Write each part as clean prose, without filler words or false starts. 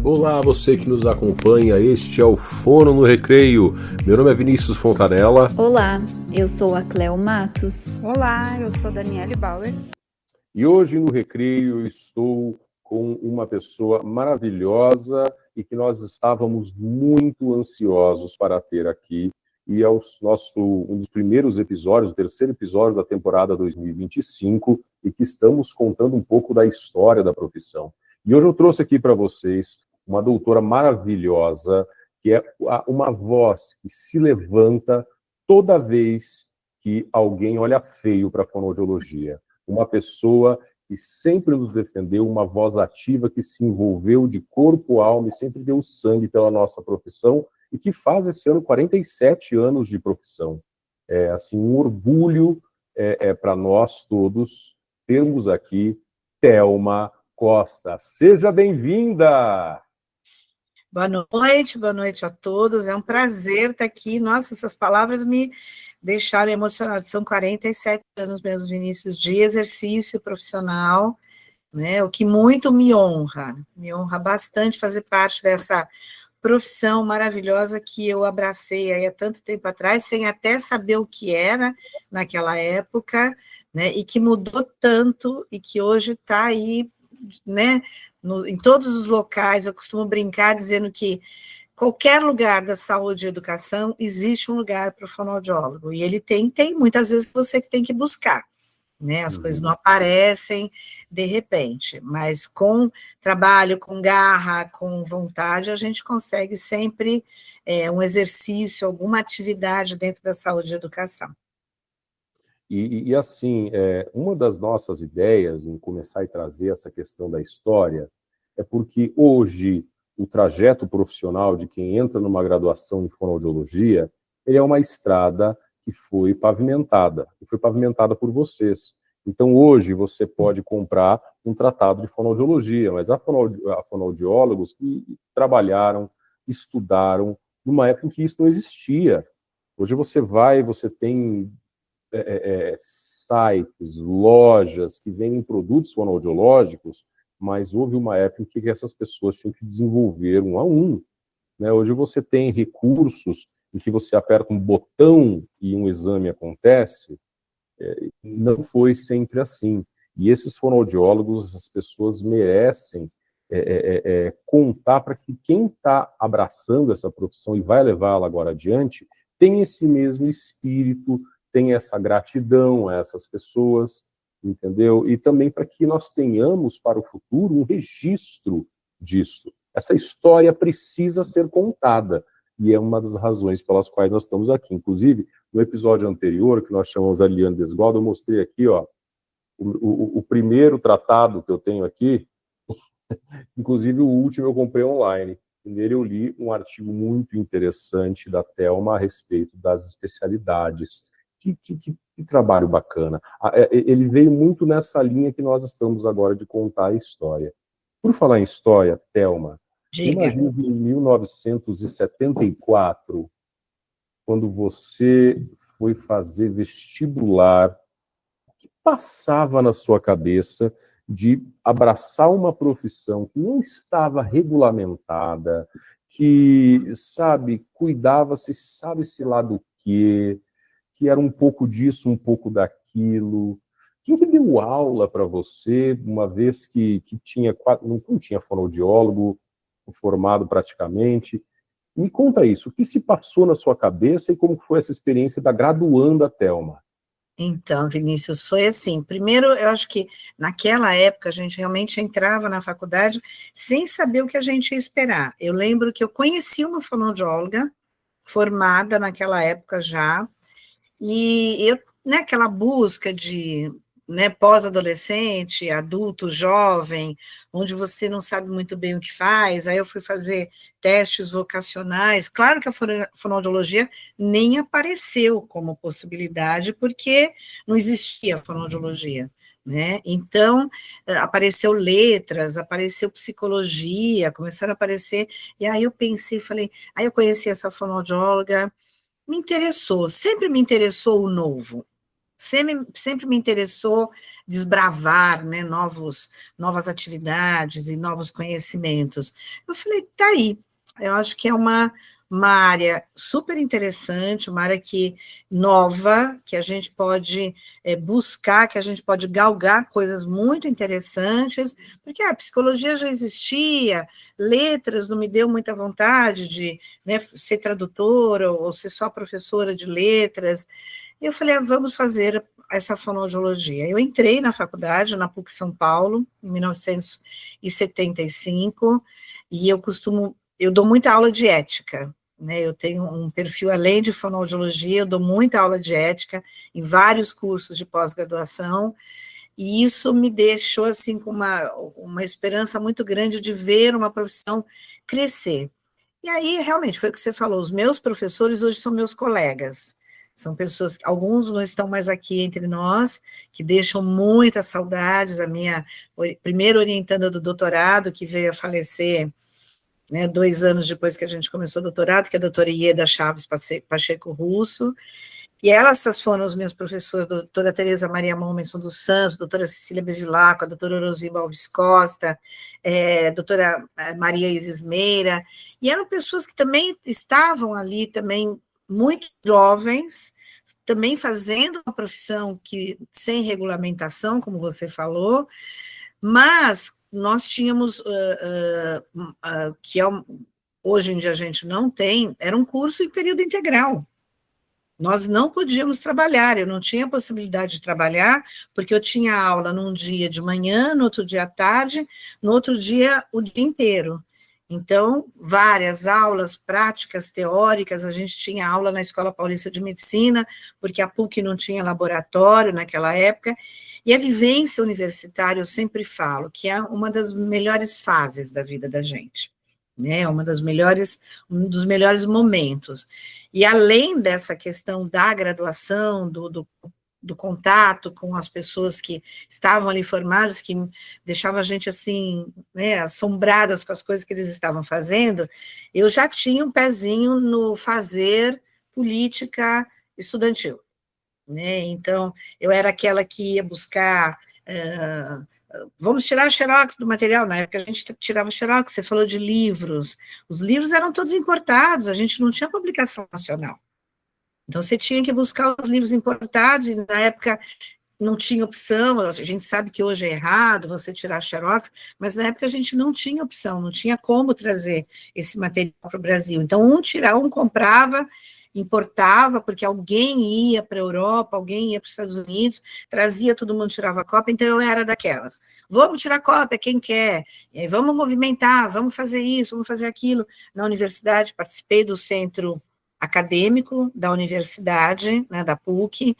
Olá, você que nos acompanha, este é o Fono no Recreio. Meu nome é Vinícius Fontanella. Olá, eu sou a Cleo Matos. Olá, eu sou Daniele Bauer. E hoje no Recreio eu estou com uma pessoa maravilhosa e que nós estávamos muito ansiosos para ter aqui. E é um dos primeiros episódios, o terceiro episódio da temporada 2025, e que estamos contando um pouco da história da profissão. E hoje eu trouxe aqui para vocês uma doutora maravilhosa, que é uma voz que se levanta toda vez que alguém olha feio para a fonoaudiologia. Uma pessoa que sempre nos defendeu, uma voz ativa que se envolveu de corpo, alma e sempre deu sangue pela nossa profissão e que faz esse ano 47 anos de profissão. É assim, um orgulho para nós todos termos aqui Thelma Costa. Seja bem-vinda! Boa noite a todos. É um prazer estar aqui. Nossa, essas palavras me deixaram emocionada. São 47 anos mesmo, Vinícius, de exercício profissional, né? O que muito me honra bastante fazer parte dessa profissão maravilhosa que eu abracei aí há tanto tempo atrás, sem até saber o que era naquela época, né? E que mudou tanto e que hoje está aí, né? Em todos os locais. Eu costumo brincar dizendo que qualquer lugar da saúde e educação existe um lugar para o fonoaudiólogo, e ele tem muitas vezes você que tem que buscar, né? As coisas não aparecem de repente, mas com trabalho, com garra, com vontade, a gente consegue sempre um exercício, alguma atividade dentro da saúde e educação. E assim, uma das nossas ideias em começar a trazer essa questão da história é porque hoje o trajeto profissional de quem entra numa graduação em fonoaudiologia, ele é uma estrada que foi pavimentada por vocês. Então hoje você pode comprar um tratado de fonoaudiologia, mas há fonoaudiólogos que trabalharam, estudaram numa época em que isso não existia. Hoje você tem sites, lojas que vendem produtos fonoaudiológicos, mas houve uma época em que essas pessoas tinham que desenvolver um a um, né? Hoje você tem recursos em que você aperta um botão e um exame acontece. Não foi sempre assim. E esses fonoaudiólogos, essas pessoas merecem contar para que quem está abraçando essa profissão e vai levá-la agora adiante tenha esse mesmo espírito, tem essa gratidão a essas pessoas, entendeu? E também para que nós tenhamos para o futuro um registro disso. Essa história precisa ser contada, e é uma das razões pelas quais nós estamos aqui. Inclusive, no episódio anterior, que nós chamamos a Liane Desgualdo, eu mostrei aqui, ó, o primeiro tratado que eu tenho aqui, inclusive o último eu comprei online. Nele eu li um artigo muito interessante da Thelma a respeito das especialidades. Que trabalho bacana. Ele veio muito nessa linha que nós estamos agora de contar a história. Por falar em história, Thelma, imagina em 1974, quando você foi fazer vestibular, o que passava na sua cabeça de abraçar uma profissão que não estava regulamentada, que, sabe, cuidava-se, sabe-se lá do quê, que era um pouco disso, um pouco daquilo. Quem que deu aula para você, uma vez que não tinha fonoaudiólogo formado praticamente? Me conta isso, o que se passou na sua cabeça e como foi essa experiência da graduanda Thelma? Então, Vinícius, foi assim. Primeiro, eu acho que naquela época a gente realmente entrava na faculdade sem saber o que a gente ia esperar. Eu lembro que eu conheci uma fonoaudióloga formada naquela época já, e eu, né, aquela busca de, né, pós-adolescente, adulto, jovem, onde você não sabe muito bem o que faz, aí eu fui fazer testes vocacionais. Claro que a fonoaudiologia nem apareceu como possibilidade, porque não existia fonoaudiologia, né? Então, apareceu letras, apareceu psicologia, começaram a aparecer, e aí eu pensei, falei, aí eu conheci essa fonoaudióloga, me interessou, sempre me interessou o novo, sempre me interessou desbravar, né, novas atividades e novos conhecimentos. Eu falei, tá aí, eu acho que é uma área super interessante, uma área nova, que a gente pode buscar, que a gente pode galgar coisas muito interessantes, porque a psicologia já existia, letras não me deu muita vontade de, né, ser tradutora ou ser só professora de letras. E eu falei, vamos fazer essa fonoaudiologia. Eu entrei na faculdade, na PUC São Paulo, em 1975, e eu dou muita aula de ética, né? Eu tenho um perfil, além de fonoaudiologia, eu dou muita aula de ética em vários cursos de pós-graduação, e isso me deixou, assim, com uma esperança muito grande de ver uma profissão crescer. E aí, realmente, foi o que você falou, os meus professores hoje são meus colegas, são pessoas, alguns não estão mais aqui entre nós, que deixam muitas saudades, a minha primeira orientanda do doutorado, que veio a falecer, né, 2 anos depois que a gente começou o doutorado, que é a doutora Ieda Chaves Pacheco Russo, e essas foram os meus professores, a doutora Tereza Maria Momenson dos Santos, a doutora Cecília Bevilacqua, a doutora Rosimba Alves Costa, a doutora Maria Isis Meira, e eram pessoas que também estavam ali, também muito jovens, também fazendo uma profissão sem regulamentação, como você falou, mas nós tínhamos, hoje em dia a gente não tem, era um curso em período integral. Nós não podíamos trabalhar, eu não tinha possibilidade de trabalhar, porque eu tinha aula num dia de manhã, no outro dia à tarde, no outro dia o dia inteiro. Então, várias aulas práticas, teóricas, a gente tinha aula na Escola Paulista de Medicina, porque a PUC não tinha laboratório naquela época, e a vivência universitária, eu sempre falo, que é uma das melhores fases da vida da gente, né? Um dos melhores momentos. E além dessa questão da graduação, do contato com as pessoas que estavam ali formadas, que deixava a gente assim, né, assombradas com as coisas que eles estavam fazendo, eu já tinha um pezinho no fazer política estudantil, né? Então, eu era aquela que ia buscar, vamos tirar xerox do material, na época a gente tirava xerox, você falou de livros, os livros eram todos importados, a gente não tinha publicação nacional. Então, você tinha que buscar os livros importados, e na época não tinha opção, a gente sabe que hoje é errado você tirar xerox, mas na época a gente não tinha opção, não tinha como trazer esse material para o Brasil. Então, um comprava, importava, porque alguém ia para a Europa, alguém ia para os Estados Unidos, trazia, todo mundo tirava cópia, então eu era daquelas. Vamos tirar cópia, quem quer, vamos movimentar, vamos fazer isso, vamos fazer aquilo. Na universidade, participei do centro acadêmico da universidade, né, da PUC.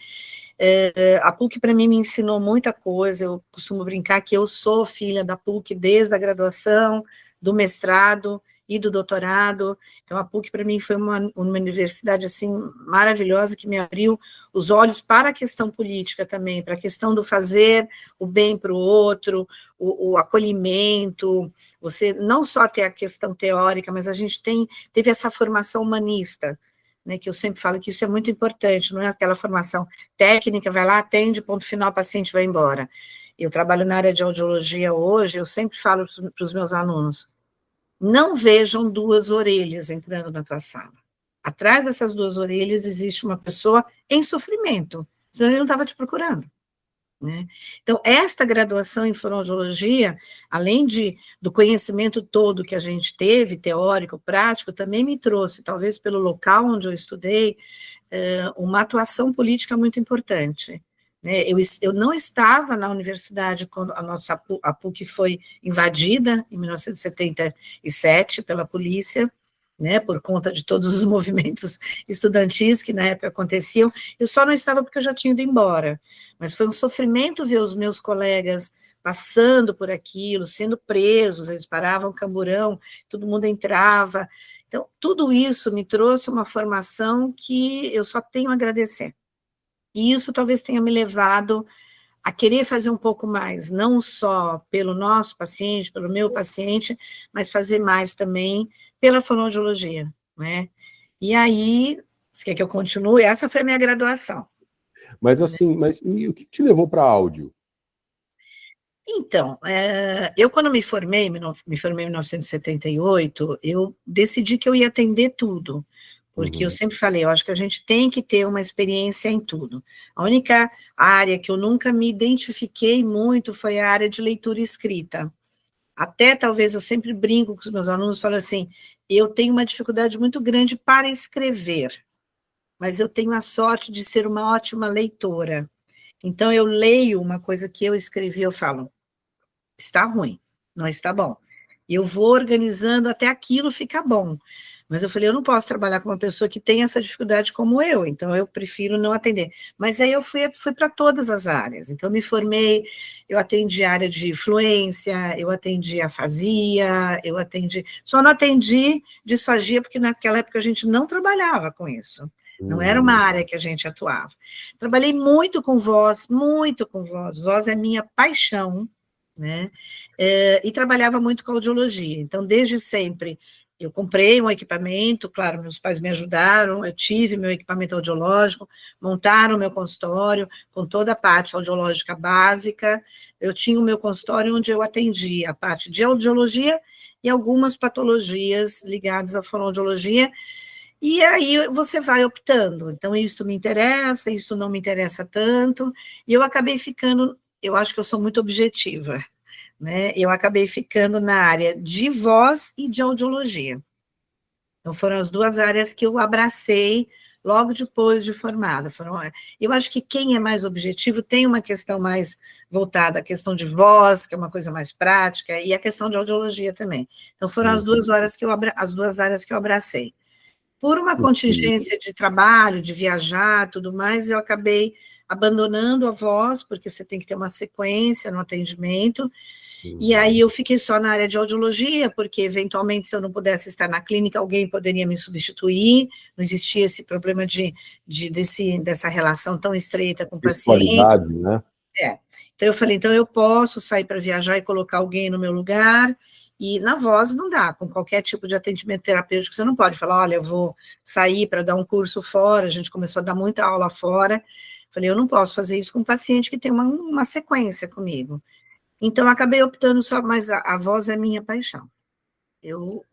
A PUC, para mim, me ensinou muita coisa, eu costumo brincar que eu sou filha da PUC desde a graduação, do mestrado e do doutorado, então a PUC, para mim, foi uma universidade, assim, maravilhosa, que me abriu os olhos para a questão política também, para a questão do fazer o bem para o outro, o acolhimento, você não só ter a questão teórica, mas a gente teve essa formação humanista, né, que eu sempre falo que isso é muito importante, não é aquela formação técnica, vai lá, atende, ponto final, o paciente vai embora. Eu trabalho na área de audiologia hoje, eu sempre falo para os meus alunos, não vejam 2 orelhas entrando na tua sala. Atrás dessas 2 orelhas existe uma pessoa em sofrimento, senão ele não estava te procurando. Né? Então, esta graduação em fonoaudiologia, além do conhecimento todo que a gente teve, teórico, prático, também me trouxe, talvez pelo local onde eu estudei, uma atuação política muito importante. Né? Eu não estava na universidade quando a PUC foi invadida, em 1977, pela polícia, né, por conta de todos os movimentos estudantis que na época aconteciam, eu só não estava porque eu já tinha ido embora, mas foi um sofrimento ver os meus colegas passando por aquilo, sendo presos, eles paravam o camburão, todo mundo entrava, então tudo isso me trouxe uma formação que eu só tenho a agradecer, e isso talvez tenha me levado a querer fazer um pouco mais, não só pelo nosso paciente, pelo meu paciente, mas fazer mais também pela fonoaudiologia, né? E aí, você quer que eu continue? Essa foi a minha graduação. Mas assim, e o que te levou para áudio? Então, eu quando me formei em 1978, eu decidi que eu ia atender tudo, porque eu sempre falei, eu acho que a gente tem que ter uma experiência em tudo. A única área que eu nunca me identifiquei muito foi a área de leitura e escrita. Até talvez eu sempre brinco com os meus alunos, falo assim, eu tenho uma dificuldade muito grande para escrever, mas eu tenho a sorte de ser uma ótima leitora. Então, eu leio uma coisa que eu escrevi, eu falo, está ruim, não está bom. E eu vou organizando até aquilo ficar bom. Mas eu falei, eu não posso trabalhar com uma pessoa que tem essa dificuldade como eu, então eu prefiro não atender. Mas aí eu fui para todas as áreas. Então, eu me formei, eu atendi a área de fluência, eu atendi afasia, eu atendi... Só não atendi disfagia, porque naquela época a gente não trabalhava com isso. Não era uma área que a gente atuava. Trabalhei muito com voz, muito com voz. Voz é minha paixão, né? E trabalhava muito com audiologia. Então, desde sempre, eu comprei um equipamento, claro, meus pais me ajudaram, eu tive meu equipamento audiológico, montaram o meu consultório com toda a parte audiológica básica. Eu tinha o meu consultório onde eu atendia a parte de audiologia e algumas patologias ligadas à fonoaudiologia. E aí você vai optando. Então, isso me interessa, isso não me interessa tanto. E eu acabei ficando, eu acho que eu sou muito objetiva, né? Eu acabei ficando na área de voz e de audiologia. Então, foram as duas áreas que eu abracei logo depois de formada. Eu acho que quem é mais objetivo tem uma questão mais voltada à questão de voz, que é uma coisa mais prática, e a questão de audiologia também. Então, foram as duas áreas que eu abracei. Por uma contingência de trabalho, de viajar, tudo mais, eu acabei abandonando a voz, porque você tem que ter uma sequência no atendimento, e aí eu fiquei só na área de audiologia, porque eventualmente se eu não pudesse estar na clínica, alguém poderia me substituir, não existia esse problema dessa relação tão estreita com o paciente. Né? Então eu falei, então eu posso sair para viajar e colocar alguém no meu lugar, e na voz não dá, com qualquer tipo de atendimento terapêutico, você não pode falar, olha, eu vou sair para dar um curso fora, a gente começou a dar muita aula fora, falei, eu não posso fazer isso com um paciente que tem uma sequência comigo. Então, eu acabei optando só, mas a voz é minha paixão. Eu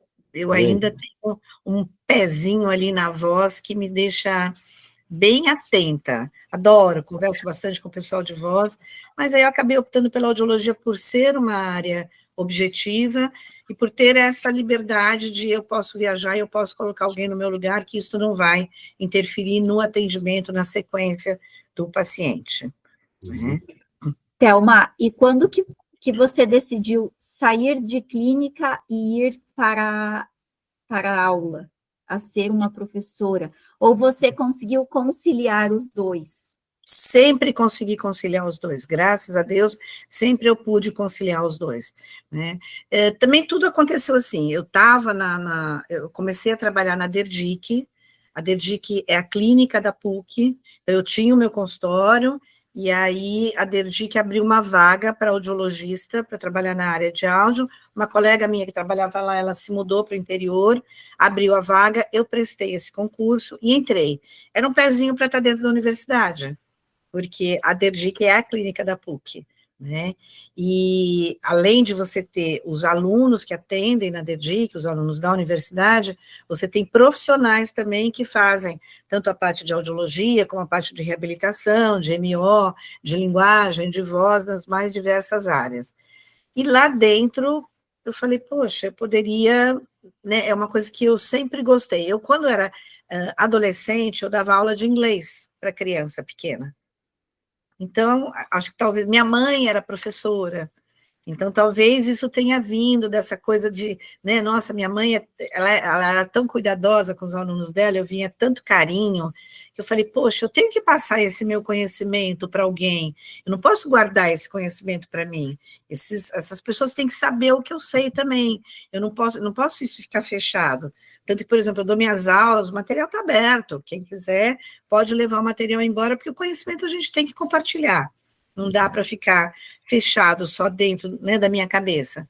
ainda tenho um pezinho ali na voz que me deixa bem atenta. Adoro, converso bastante com o pessoal de voz, mas aí eu acabei optando pela audiologia por ser uma área objetiva e por ter essa liberdade de eu posso viajar e eu posso colocar alguém no meu lugar, que isso não vai interferir no atendimento, na sequência do paciente. Né? Thelma, e quando que você decidiu sair de clínica e ir para a aula, a ser uma professora? Ou você conseguiu conciliar os dois? Sempre consegui conciliar os dois, graças a Deus, sempre eu pude conciliar os dois, né? Também tudo aconteceu assim, eu estava eu comecei a trabalhar na Derdic, a Derdic é a clínica da PUC, então eu tinha o meu consultório, e aí a Derdic abriu uma vaga para audiologista, para trabalhar na área de áudio, uma colega minha que trabalhava lá, ela se mudou para o interior, abriu a vaga, eu prestei esse concurso e entrei. Era um pezinho para estar dentro da universidade, porque a Derdic é a clínica da PUC, né? E além de você ter os alunos que atendem na Derdic, os alunos da universidade, você tem profissionais também que fazem tanto a parte de audiologia, como a parte de reabilitação, de MO, de linguagem, de voz, nas mais diversas áreas. E lá dentro, eu falei, poxa, eu poderia, né, é uma coisa que eu sempre gostei. Eu, quando era adolescente, eu dava aula de inglês para criança pequena. Então, acho que talvez, minha mãe era professora, então talvez isso tenha vindo dessa coisa de, né, nossa, minha mãe, ela era tão cuidadosa com os alunos dela, eu vinha tanto carinho, que eu falei, poxa, eu tenho que passar esse meu conhecimento para alguém, eu não posso guardar esse conhecimento para mim, essas pessoas têm que saber o que eu sei também, eu não posso isso ficar fechado. Tanto que, por exemplo, eu dou minhas aulas, o material está aberto, quem quiser pode levar o material embora, porque o conhecimento a gente tem que compartilhar, não dá para ficar fechado só dentro, né, da minha cabeça.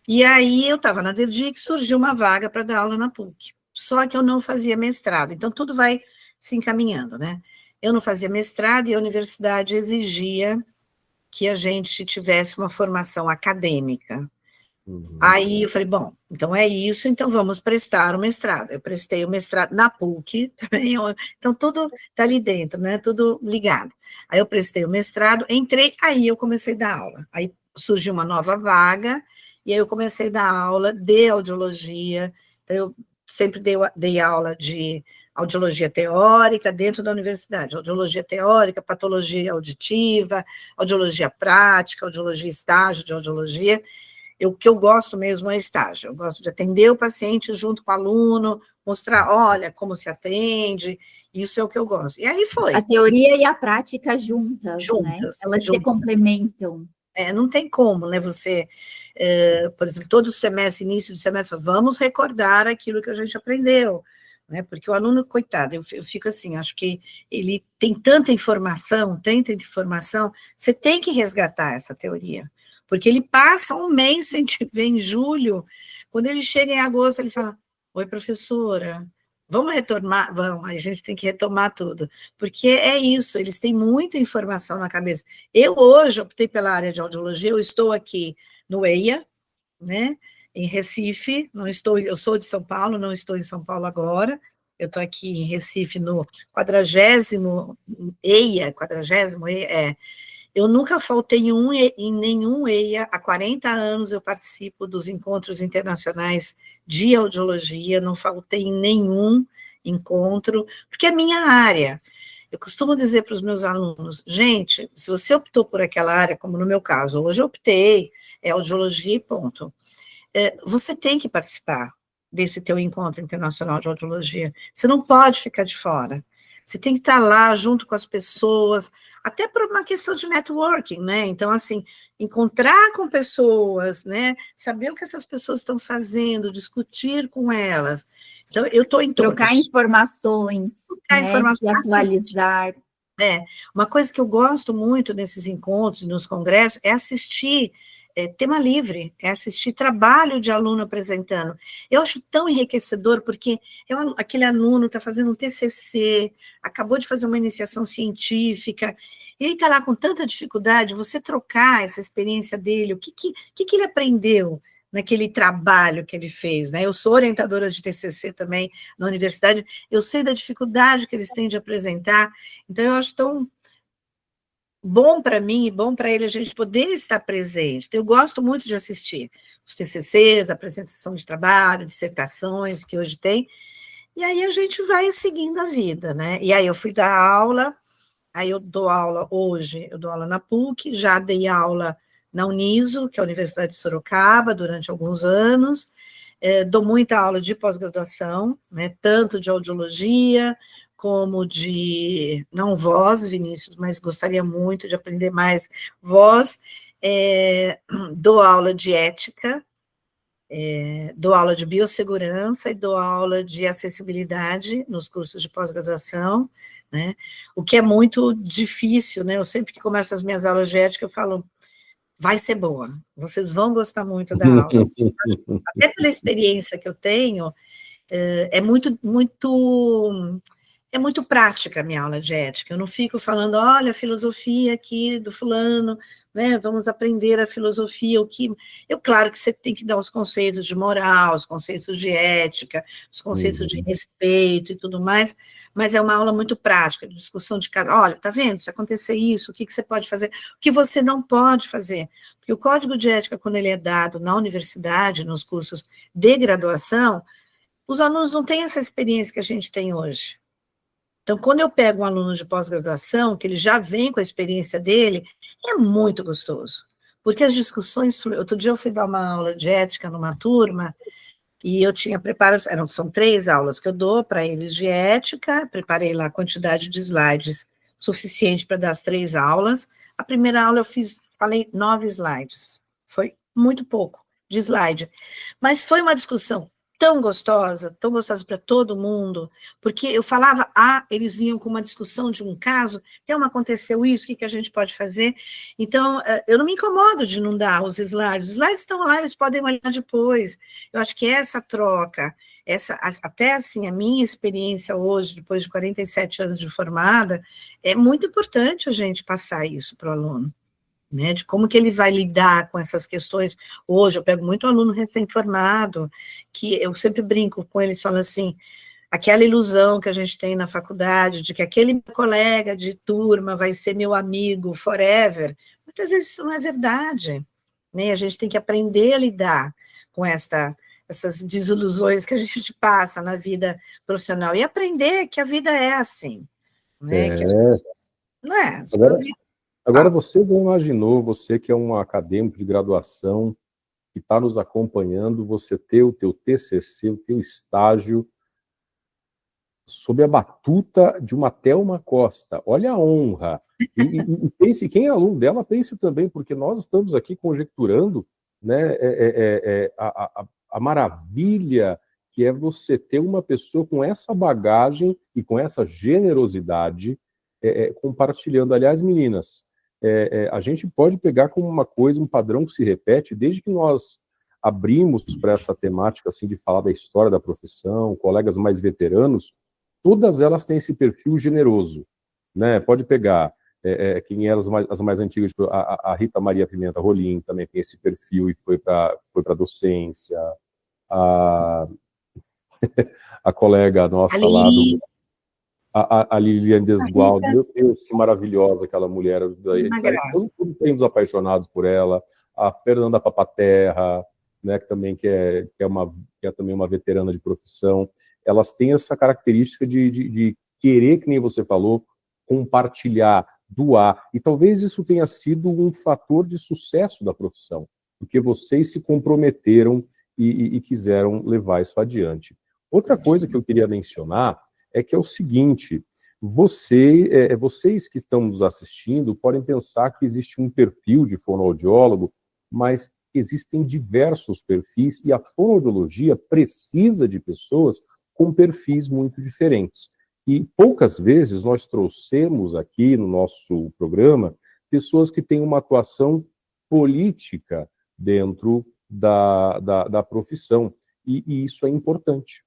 E aí eu estava na Derdic, surgiu uma vaga para dar aula na PUC, só que eu não fazia mestrado, então tudo vai se encaminhando, né? eu não fazia mestrado e a universidade exigia que a gente tivesse uma formação acadêmica. Aí eu falei, bom, então é isso, então vamos prestar o mestrado. Eu prestei o mestrado na PUC também, então tudo está ali dentro, né? Tudo ligado. Aí eu prestei o mestrado, entrei, aí eu comecei a dar aula. Aí surgiu uma nova vaga, e aí eu comecei a dar aula de audiologia. Então, eu sempre dei aula de audiologia teórica dentro da universidade, audiologia teórica, patologia auditiva, audiologia prática, audiologia estágio de audiologia. O que eu gosto mesmo é estágio, eu gosto de atender o paciente junto com o aluno, mostrar, olha, como se atende, isso é o que eu gosto. E aí foi. A teoria e a prática juntas, né? Elas se juntas. complementam. Não tem como, né, você, por exemplo, todo semestre, início de semestre, vamos recordar aquilo que a gente aprendeu, né, porque o aluno, coitado, eu fico assim, acho que ele tem tanta informação, você tem que resgatar essa teoria, porque ele passa um mês sem te ver em julho, quando ele chega em agosto, ele fala, oi, professora, vamos retomar? Vamos, a gente tem que retomar tudo, porque é isso, eles têm muita informação na cabeça. Eu hoje optei pela área de audiologia, eu estou aqui no EIA, né, em Recife, eu sou de São Paulo, não estou em São Paulo agora, eu estou aqui em Recife no 40º EIA, eu nunca faltei em nenhum EIA, há 40 anos eu participo dos encontros internacionais de audiologia, não faltei em nenhum encontro, porque é minha área. Eu costumo dizer para os meus alunos, gente, se você optou por aquela área, como no meu caso, hoje eu optei, é audiologia e ponto. Você tem que participar desse teu encontro internacional de audiologia, você não pode ficar de fora. Você tem que estar lá junto com as pessoas, até por uma questão de networking, né? Então, assim, encontrar com pessoas, né? Saber o que essas pessoas estão fazendo, discutir com elas. Então, eu estou em todas. Trocar informações, se atualizar. Uma coisa que eu gosto muito nesses encontros, nos congressos, é assistir tema livre, é assistir trabalho de aluno apresentando. Eu acho tão enriquecedor, porque aquele aluno está fazendo um TCC, acabou de fazer uma iniciação científica, e ele está lá com tanta dificuldade, você trocar essa experiência dele, o que ele aprendeu naquele trabalho que ele fez, né? Eu sou orientadora de TCC também na universidade, eu sei da dificuldade que eles têm de apresentar, então eu acho tão bom para mim e bom para ele a gente poder estar presente. Então, eu gosto muito de assistir os TCCs, apresentação de trabalho, dissertações que hoje tem, e aí a gente vai seguindo a vida, né? E aí eu fui dar aula, aí eu dou aula hoje, eu dou aula na PUC, já dei aula na Uniso, que é a Universidade de Sorocaba, durante alguns anos, dou muita aula de pós-graduação, né? Tanto de audiologia, como de, não voz, Vinícius, mas gostaria muito de aprender mais voz, dou aula de ética, dou aula de biossegurança e dou aula de acessibilidade nos cursos de pós-graduação, né, o que é muito difícil, né, eu sempre que começo as minhas aulas de ética, eu falo, vai ser boa, vocês vão gostar muito da aula, até pela experiência que eu tenho, é muito prática a minha aula de ética, eu não fico falando, olha, a filosofia aqui do fulano, né, vamos aprender a filosofia, claro que você tem que dar os conceitos de moral, os conceitos de ética, os conceitos de respeito e tudo mais, mas é uma aula muito prática, de discussão de cada, olha, tá vendo, se acontecer isso, o que você pode fazer, o que você não pode fazer, porque o código de ética, quando ele é dado na universidade, nos cursos de graduação, os alunos não têm essa experiência que a gente tem hoje. Então, quando eu pego um aluno de pós-graduação, que ele já vem com a experiência dele, é muito gostoso. Porque as discussões... Outro dia eu fui dar uma aula de ética numa turma, e eu tinha preparado... São 3 aulas que eu dou para eles de ética, preparei lá a quantidade de slides suficiente para dar as 3 aulas. A primeira aula eu falei 9 slides. Foi muito pouco de slide. Mas foi uma discussão tão gostosa para todo mundo, porque eu falava, eles vinham com uma discussão de um caso, então aconteceu isso, o que a gente pode fazer? Então, eu não me incomodo de não dar os slides estão lá, eles podem olhar depois, eu acho que essa troca, até assim, a minha experiência hoje, depois de 47 anos de formada, é muito importante a gente passar isso para o aluno, né, de como que ele vai lidar com essas questões. Hoje eu pego muito aluno recém-formado, que eu sempre brinco com eles, falando assim, aquela ilusão que a gente tem na faculdade, de que aquele meu colega de turma vai ser meu amigo forever, muitas vezes isso não é verdade, né, a gente tem que aprender a lidar com essas desilusões que a gente passa na vida profissional, e aprender que a vida é assim, né, que as pessoas, não é? Agora você já imaginou, você que é um acadêmico de graduação, que está nos acompanhando, você ter o teu TCC, o teu estágio, sob a batuta de uma Thelma Costa. Olha a honra. E pense, quem é aluno dela, pense também, porque nós estamos aqui conjecturando, né, a maravilha que é você ter uma pessoa com essa bagagem e com essa generosidade compartilhando. Aliás, meninas, a gente pode pegar como uma coisa, um padrão que se repete, desde que nós abrimos para essa temática assim, de falar da história da profissão, colegas mais veteranos, todas elas têm esse perfil generoso, né? Pode pegar quem eram as mais antigas, a Rita Maria Pimenta Rolim também tem esse perfil e foi para a docência, a colega nossa lá do... A Liliane Desgualdo, meu Deus, que maravilhosa aquela mulher. Todos temos apaixonados por ela. A Fernanda Papaterra, né, que é também uma veterana de profissão. Elas têm essa característica de querer, que nem você falou, compartilhar, doar. E talvez isso tenha sido um fator de sucesso da profissão, porque vocês se comprometeram e quiseram levar isso adiante. Outra coisa que eu queria mencionar é que é o seguinte, vocês que estão nos assistindo podem pensar que existe um perfil de fonoaudiólogo, mas existem diversos perfis e a fonoaudiologia precisa de pessoas com perfis muito diferentes. E poucas vezes nós trouxemos aqui no nosso programa pessoas que têm uma atuação política dentro da profissão, e isso é importante.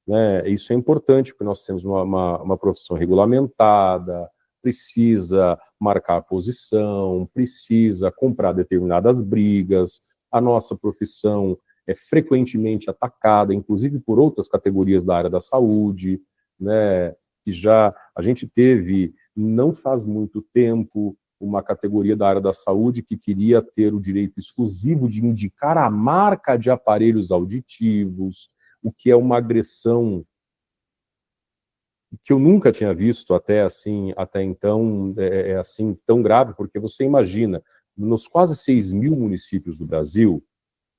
Né? Isso é importante, porque nós temos uma profissão regulamentada, precisa marcar posição, precisa comprar determinadas brigas, a nossa profissão é frequentemente atacada, inclusive por outras categorias da área da saúde, né? Que já a gente teve, não faz muito tempo, uma categoria da área da saúde que queria ter o direito exclusivo de indicar a marca de aparelhos auditivos, o que é uma agressão que eu nunca tinha visto até então, assim, tão grave, porque você imagina, nos quase 6 mil municípios do Brasil,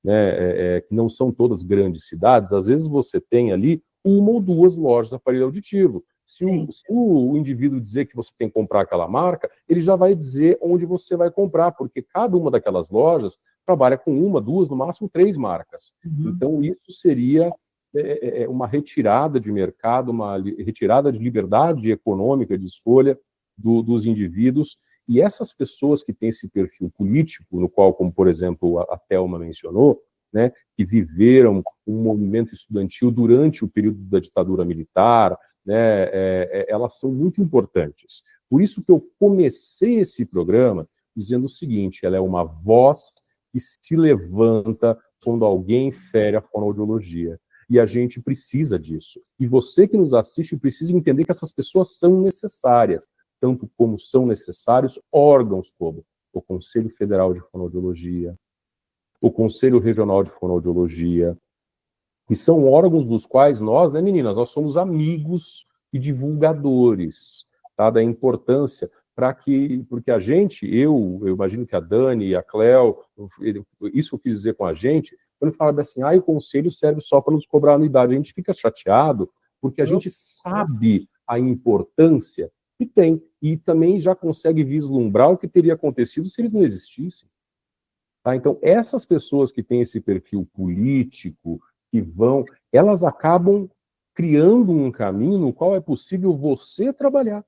né, que não são todas grandes cidades, às vezes você tem ali uma ou duas lojas de aparelho auditivo. Se o indivíduo dizer que você tem que comprar aquela marca, ele já vai dizer onde você vai comprar, porque cada uma daquelas lojas trabalha com uma, duas, no máximo 3 marcas. Então, isso seria uma retirada de mercado, uma retirada de liberdade econômica de escolha dos indivíduos, e essas pessoas que têm esse perfil político, no qual, como por exemplo a Thelma mencionou, né, que viveram um movimento estudantil durante o período da ditadura militar, né, elas são muito importantes. Por isso que eu comecei esse programa dizendo o seguinte, ela é uma voz que se levanta quando alguém fere a fonoaudiologia. E a gente precisa disso. E você que nos assiste precisa entender que essas pessoas são necessárias, tanto como são necessários órgãos como o Conselho Federal de Fonoaudiologia, o Conselho Regional de Fonoaudiologia, que são órgãos dos quais nós, né, meninas, nós somos amigos e divulgadores, tá, da importância, porque a gente, eu imagino que a Dani e a Cléo, isso eu quis dizer com a gente, quando fala assim, o conselho serve só para nos cobrar anuidade, a gente fica chateado, porque a gente sabe a importância que tem, e também já consegue vislumbrar o que teria acontecido se eles não existissem. Tá? Então, essas pessoas que têm esse perfil político, elas acabam criando um caminho no qual é possível você trabalhar.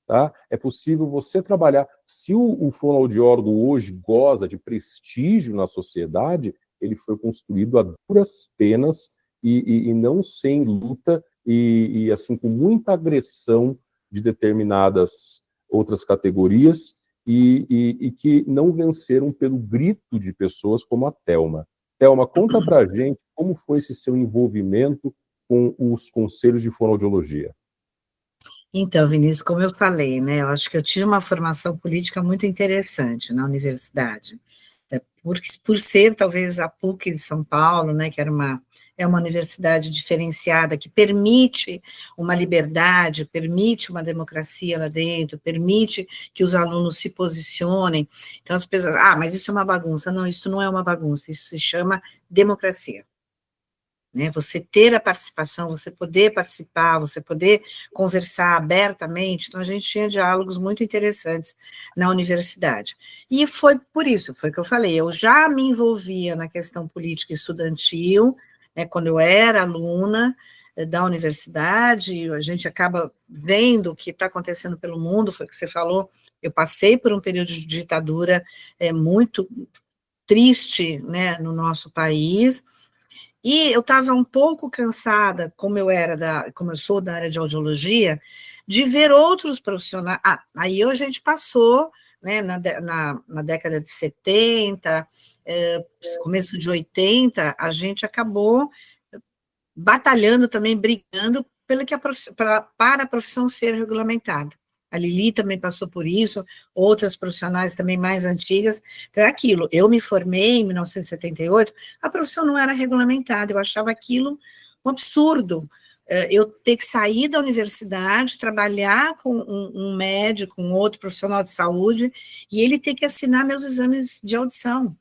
Tá? É possível você trabalhar. Se o fonoaudiólogo hoje goza de prestígio na sociedade, ele foi construído a duras penas e não sem luta e assim, com muita agressão de determinadas outras categorias e que não venceram pelo grito de pessoas como a Thelma. Thelma, conta pra gente como foi esse seu envolvimento com os conselhos de fonoaudiologia. Então, Vinícius, como eu falei, né, eu acho que eu tive uma formação política muito interessante na universidade, por ser talvez a PUC de São Paulo, né, que é uma universidade diferenciada, que permite uma liberdade, permite uma democracia lá dentro, permite que os alunos se posicionem. Então as pessoas, mas isso é uma bagunça. Não, isso não é uma bagunça, isso se chama democracia. Né, você ter a participação, você poder participar, você poder conversar abertamente. Então, a gente tinha diálogos muito interessantes na universidade. E foi por isso, foi o que eu falei, eu já me envolvia na questão política estudantil, né, quando eu era aluna da universidade, a gente acaba vendo o que está acontecendo pelo mundo, foi o que você falou, eu passei por um período de ditadura muito triste, né, no nosso país. E eu estava um pouco cansada, como eu sou da área de audiologia, de ver outros profissionais. Aí a gente passou, né, na década de 70, começo de 80, a gente acabou batalhando também, brigando para a profissão ser regulamentada. A Lili também passou por isso, outras profissionais também mais antigas. Então, é aquilo, eu me formei em 1978, a profissão não era regulamentada, eu achava aquilo um absurdo, eu ter que sair da universidade, trabalhar com um médico, um outro profissional de saúde, e ele ter que assinar meus exames de audição.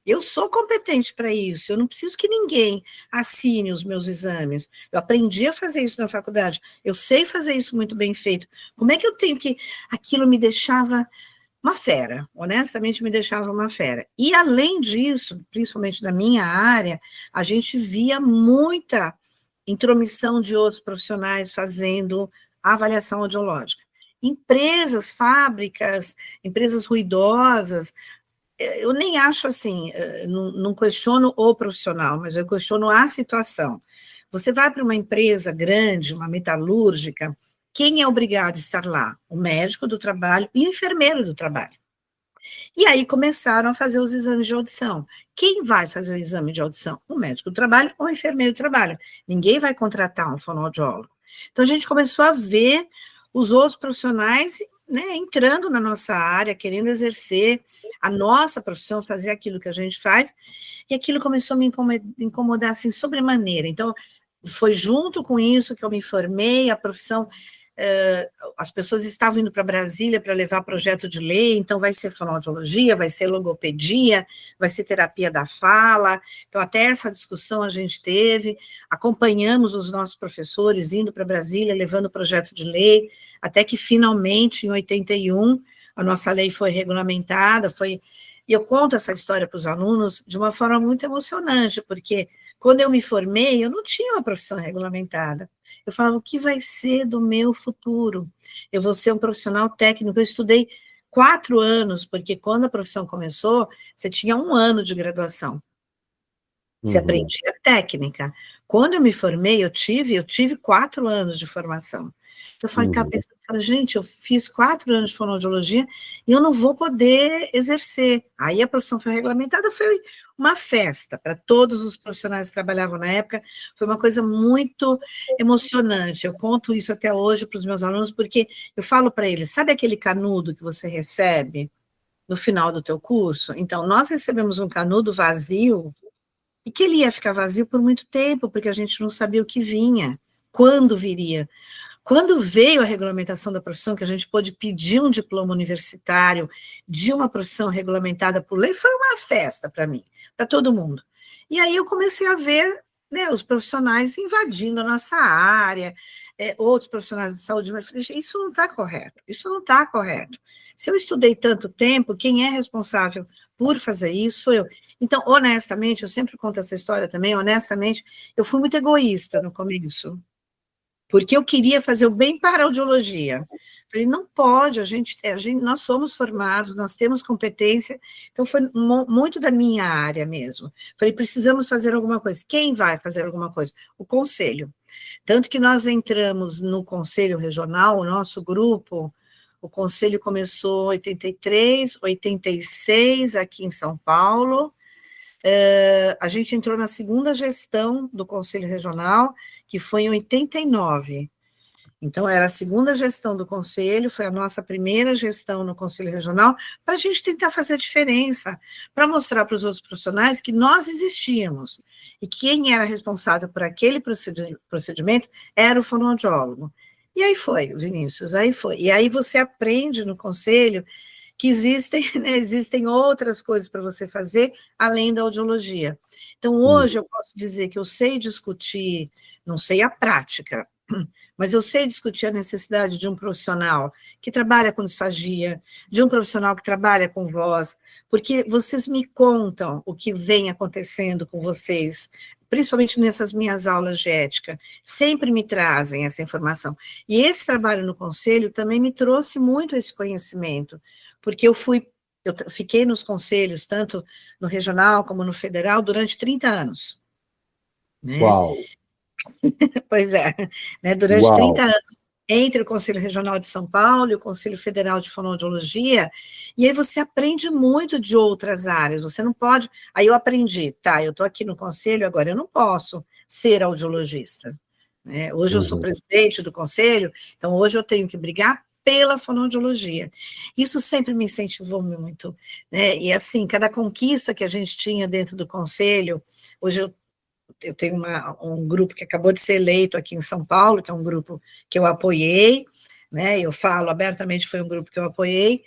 Eu sou competente para isso, eu não preciso que ninguém assine os meus exames. Eu aprendi a fazer isso na faculdade, eu sei fazer isso muito bem feito. Como é que eu tenho que... Aquilo me deixava uma fera, honestamente me deixava uma fera. E além disso, principalmente na minha área, a gente via muita intromissão de outros profissionais fazendo avaliação audiológica. Empresas, fábricas, empresas ruidosas. Eu nem acho assim, não questiono o profissional, mas eu questiono a situação. Você vai para uma empresa grande, uma metalúrgica, quem é obrigado a estar lá? O médico do trabalho e o enfermeiro do trabalho. E aí começaram a fazer os exames de audição. Quem vai fazer o exame de audição? O médico do trabalho ou o enfermeiro do trabalho. Ninguém vai contratar um fonoaudiólogo. Então a gente começou a ver os outros profissionais, né, entrando na nossa área, querendo exercer a nossa profissão, fazer aquilo que a gente faz, e aquilo começou a me incomodar assim, sobremaneira. Então, foi junto com isso que eu me formei, a profissão, as pessoas estavam indo para Brasília para levar projeto de lei, então vai ser fonoaudiologia, vai ser logopedia, vai ser terapia da fala, então até essa discussão a gente teve, acompanhamos os nossos professores indo para Brasília, levando projeto de lei, até que finalmente, em 81, a nossa lei foi regulamentada, e eu conto essa história para os alunos de uma forma muito emocionante, porque quando eu me formei, eu não tinha uma profissão regulamentada. Eu falava, o que vai ser do meu futuro? Eu vou ser um profissional técnico, eu estudei 4 anos, porque quando a profissão começou, você tinha 1 ano de graduação. Você aprendia técnica. Quando eu me formei, eu tive 4 anos de formação. Eu falei, gente, eu fiz 4 anos de fonoaudiologia e eu não vou poder exercer. Aí a profissão foi regulamentada, foi uma festa para todos os profissionais que trabalhavam na época, foi uma coisa muito emocionante. Eu conto isso até hoje para os meus alunos, porque eu falo para eles, sabe aquele canudo que você recebe no final do teu curso? Então, nós recebemos um canudo vazio, e que ele ia ficar vazio por muito tempo, porque a gente não sabia o que vinha, quando viria. Quando veio a regulamentação da profissão, que a gente pôde pedir um diploma universitário de uma profissão regulamentada por lei, foi uma festa para mim, para todo mundo. E aí eu comecei a ver, né, os profissionais invadindo a nossa área, outros profissionais de saúde, mas falei, isso não está correto, isso não está correto. Se eu estudei tanto tempo, quem é responsável por fazer isso sou eu. Então, honestamente, eu sempre conto essa história também, honestamente, eu fui muito egoísta no começo, porque eu queria fazer o bem para a audiologia. Falei, não pode, nós somos formados, nós temos competência, então foi muito da minha área mesmo. Falei, precisamos fazer alguma coisa. Quem vai fazer alguma coisa? O conselho. Tanto que nós entramos no Conselho Regional, o nosso grupo, o conselho começou em 83, 86, aqui em São Paulo. A gente entrou na segunda gestão do Conselho Regional, que foi em 89. Então, era a segunda gestão do Conselho, foi a nossa primeira gestão no Conselho Regional, para a gente tentar fazer a diferença, para mostrar para os outros profissionais que nós existíamos, e quem era responsável por aquele procedimento era o fonoaudiólogo. E aí foi, Vinícius, aí foi. E aí você aprende no Conselho que existem outras coisas para você fazer, além da audiologia. Então, hoje eu posso dizer que eu sei discutir, não sei a prática, mas eu sei discutir a necessidade de um profissional que trabalha com disfagia, de um profissional que trabalha com voz, porque vocês me contam o que vem acontecendo com vocês, principalmente nessas minhas aulas de ética, sempre me trazem essa informação. E esse trabalho no Conselho também me trouxe muito esse conhecimento, porque eu fiquei nos conselhos, tanto no regional como no federal, durante 30 anos. Né? Uau! Pois é, né? Durante Uau. 30 anos, entre o Conselho Regional de São Paulo e o Conselho Federal de Fonoaudiologia, e aí você aprende muito de outras áreas, você não pode... Aí eu aprendi, tá, eu estou aqui no Conselho, agora eu não posso ser audiologista. Né? Hoje eu sou presidente do Conselho, então hoje eu tenho que brigar pela fonoaudiologia. Isso sempre me incentivou muito. Né? E assim, cada conquista que a gente tinha dentro do Conselho, hoje eu tenho um grupo que acabou de ser eleito aqui em São Paulo, que é um grupo que eu apoiei, né? Eu falo abertamente, foi um grupo que eu apoiei,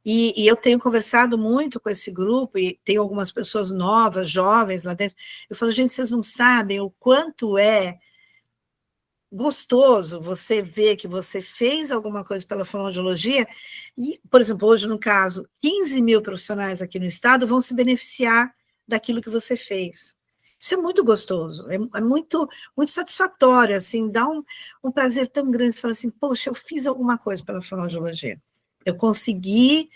e eu tenho conversado muito com esse grupo, e tem algumas pessoas novas, jovens lá dentro. Eu falo, gente, vocês não sabem o quanto é gostoso você ver que você fez alguma coisa pela fonoaudiologia, e, por exemplo, hoje, no caso, 15 mil profissionais aqui no estado vão se beneficiar daquilo que você fez. Isso é muito gostoso, é muito, muito satisfatório, assim, dá um prazer tão grande, você fala assim, poxa, eu fiz alguma coisa pela fonoaudiologia, eu consegui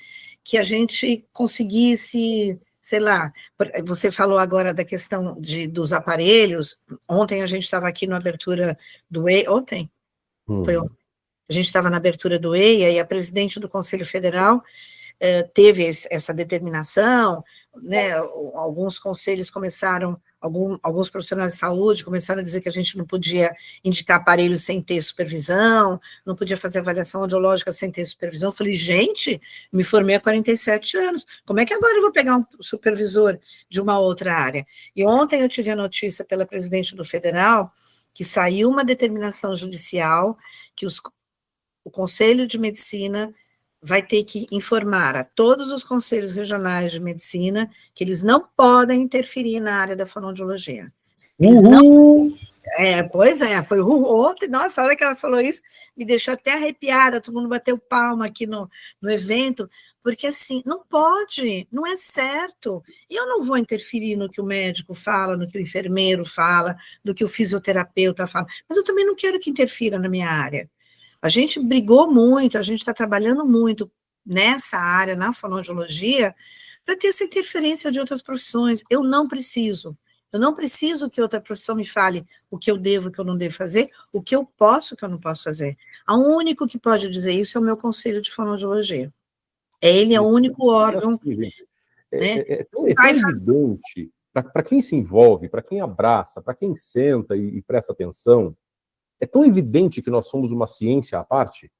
que a gente conseguisse, sei lá, você falou agora da questão dos aparelhos, ontem a gente estava aqui na abertura do EIA, ontem? Foi ontem. A gente estava na abertura do EIA, e a presidente do Conselho Federal teve essa determinação, né, alguns conselhos começaram, alguns profissionais de saúde começaram a dizer que a gente não podia indicar aparelhos sem ter supervisão, não podia fazer avaliação audiológica sem ter supervisão. Eu falei, gente, me formei há 47 anos, como é que agora eu vou pegar um supervisor de uma outra área? E ontem eu tive a notícia pela presidente do Federal que saiu uma determinação judicial que o Conselho de Medicina vai ter que informar a todos os conselhos regionais de medicina que eles não podem interferir na área da fonoaudiologia. Eles não... pois é, foi ontem, nossa, a hora que ela falou isso, me deixou até arrepiada, todo mundo bateu palma aqui no evento, porque assim, não pode, não é certo. E eu não vou interferir no que o médico fala, no que o enfermeiro fala, no que o fisioterapeuta fala, mas eu também não quero que interfira na minha área. A gente brigou muito, a gente está trabalhando muito nessa área, na fonoaudiologia, para ter essa interferência de outras profissões. Eu não preciso que outra profissão me fale o que eu devo, o que eu não devo fazer, o que eu posso, o que eu não posso fazer. O único que pode dizer isso é o meu Conselho de Fonoaudiologia. Ele é o único órgão... É tão evidente, para quem se envolve, para quem abraça, para quem senta e presta atenção, é tão evidente que nós somos uma ciência à parte,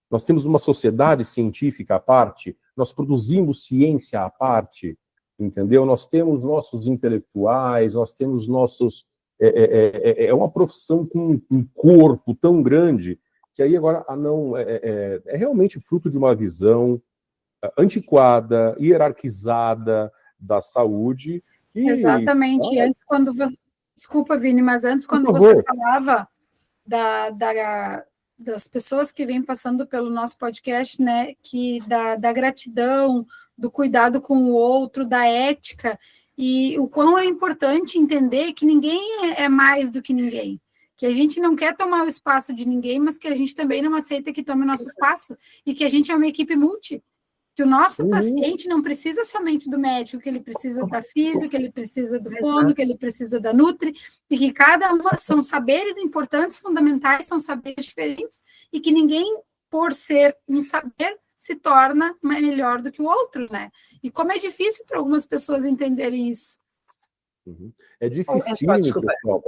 nós temos uma sociedade científica à parte, nós produzimos ciência à parte, entendeu? Nós temos nossos intelectuais, nós temos nossos... É uma profissão com um corpo tão grande, que aí agora é realmente fruto de uma visão antiquada, hierarquizada da saúde. Exatamente. Antes, desculpa, Vini, mas antes, quando você falava das pessoas que vêm passando pelo nosso podcast, né, que da gratidão, do cuidado com o outro, da ética, e o quão é importante entender que ninguém é mais do que ninguém, que a gente não quer tomar o espaço de ninguém, mas que a gente também não aceita que tome o nosso espaço, e que a gente é uma equipe multi, que o nosso paciente não precisa somente do médico, que ele precisa da físio, que ele precisa do fono, que ele precisa da nutri, e que cada uma são saberes importantes, fundamentais, são saberes diferentes, e que ninguém, por ser um saber, se torna melhor do que o outro, né? E como é difícil para algumas pessoas entenderem isso. É dificílimo, pessoal.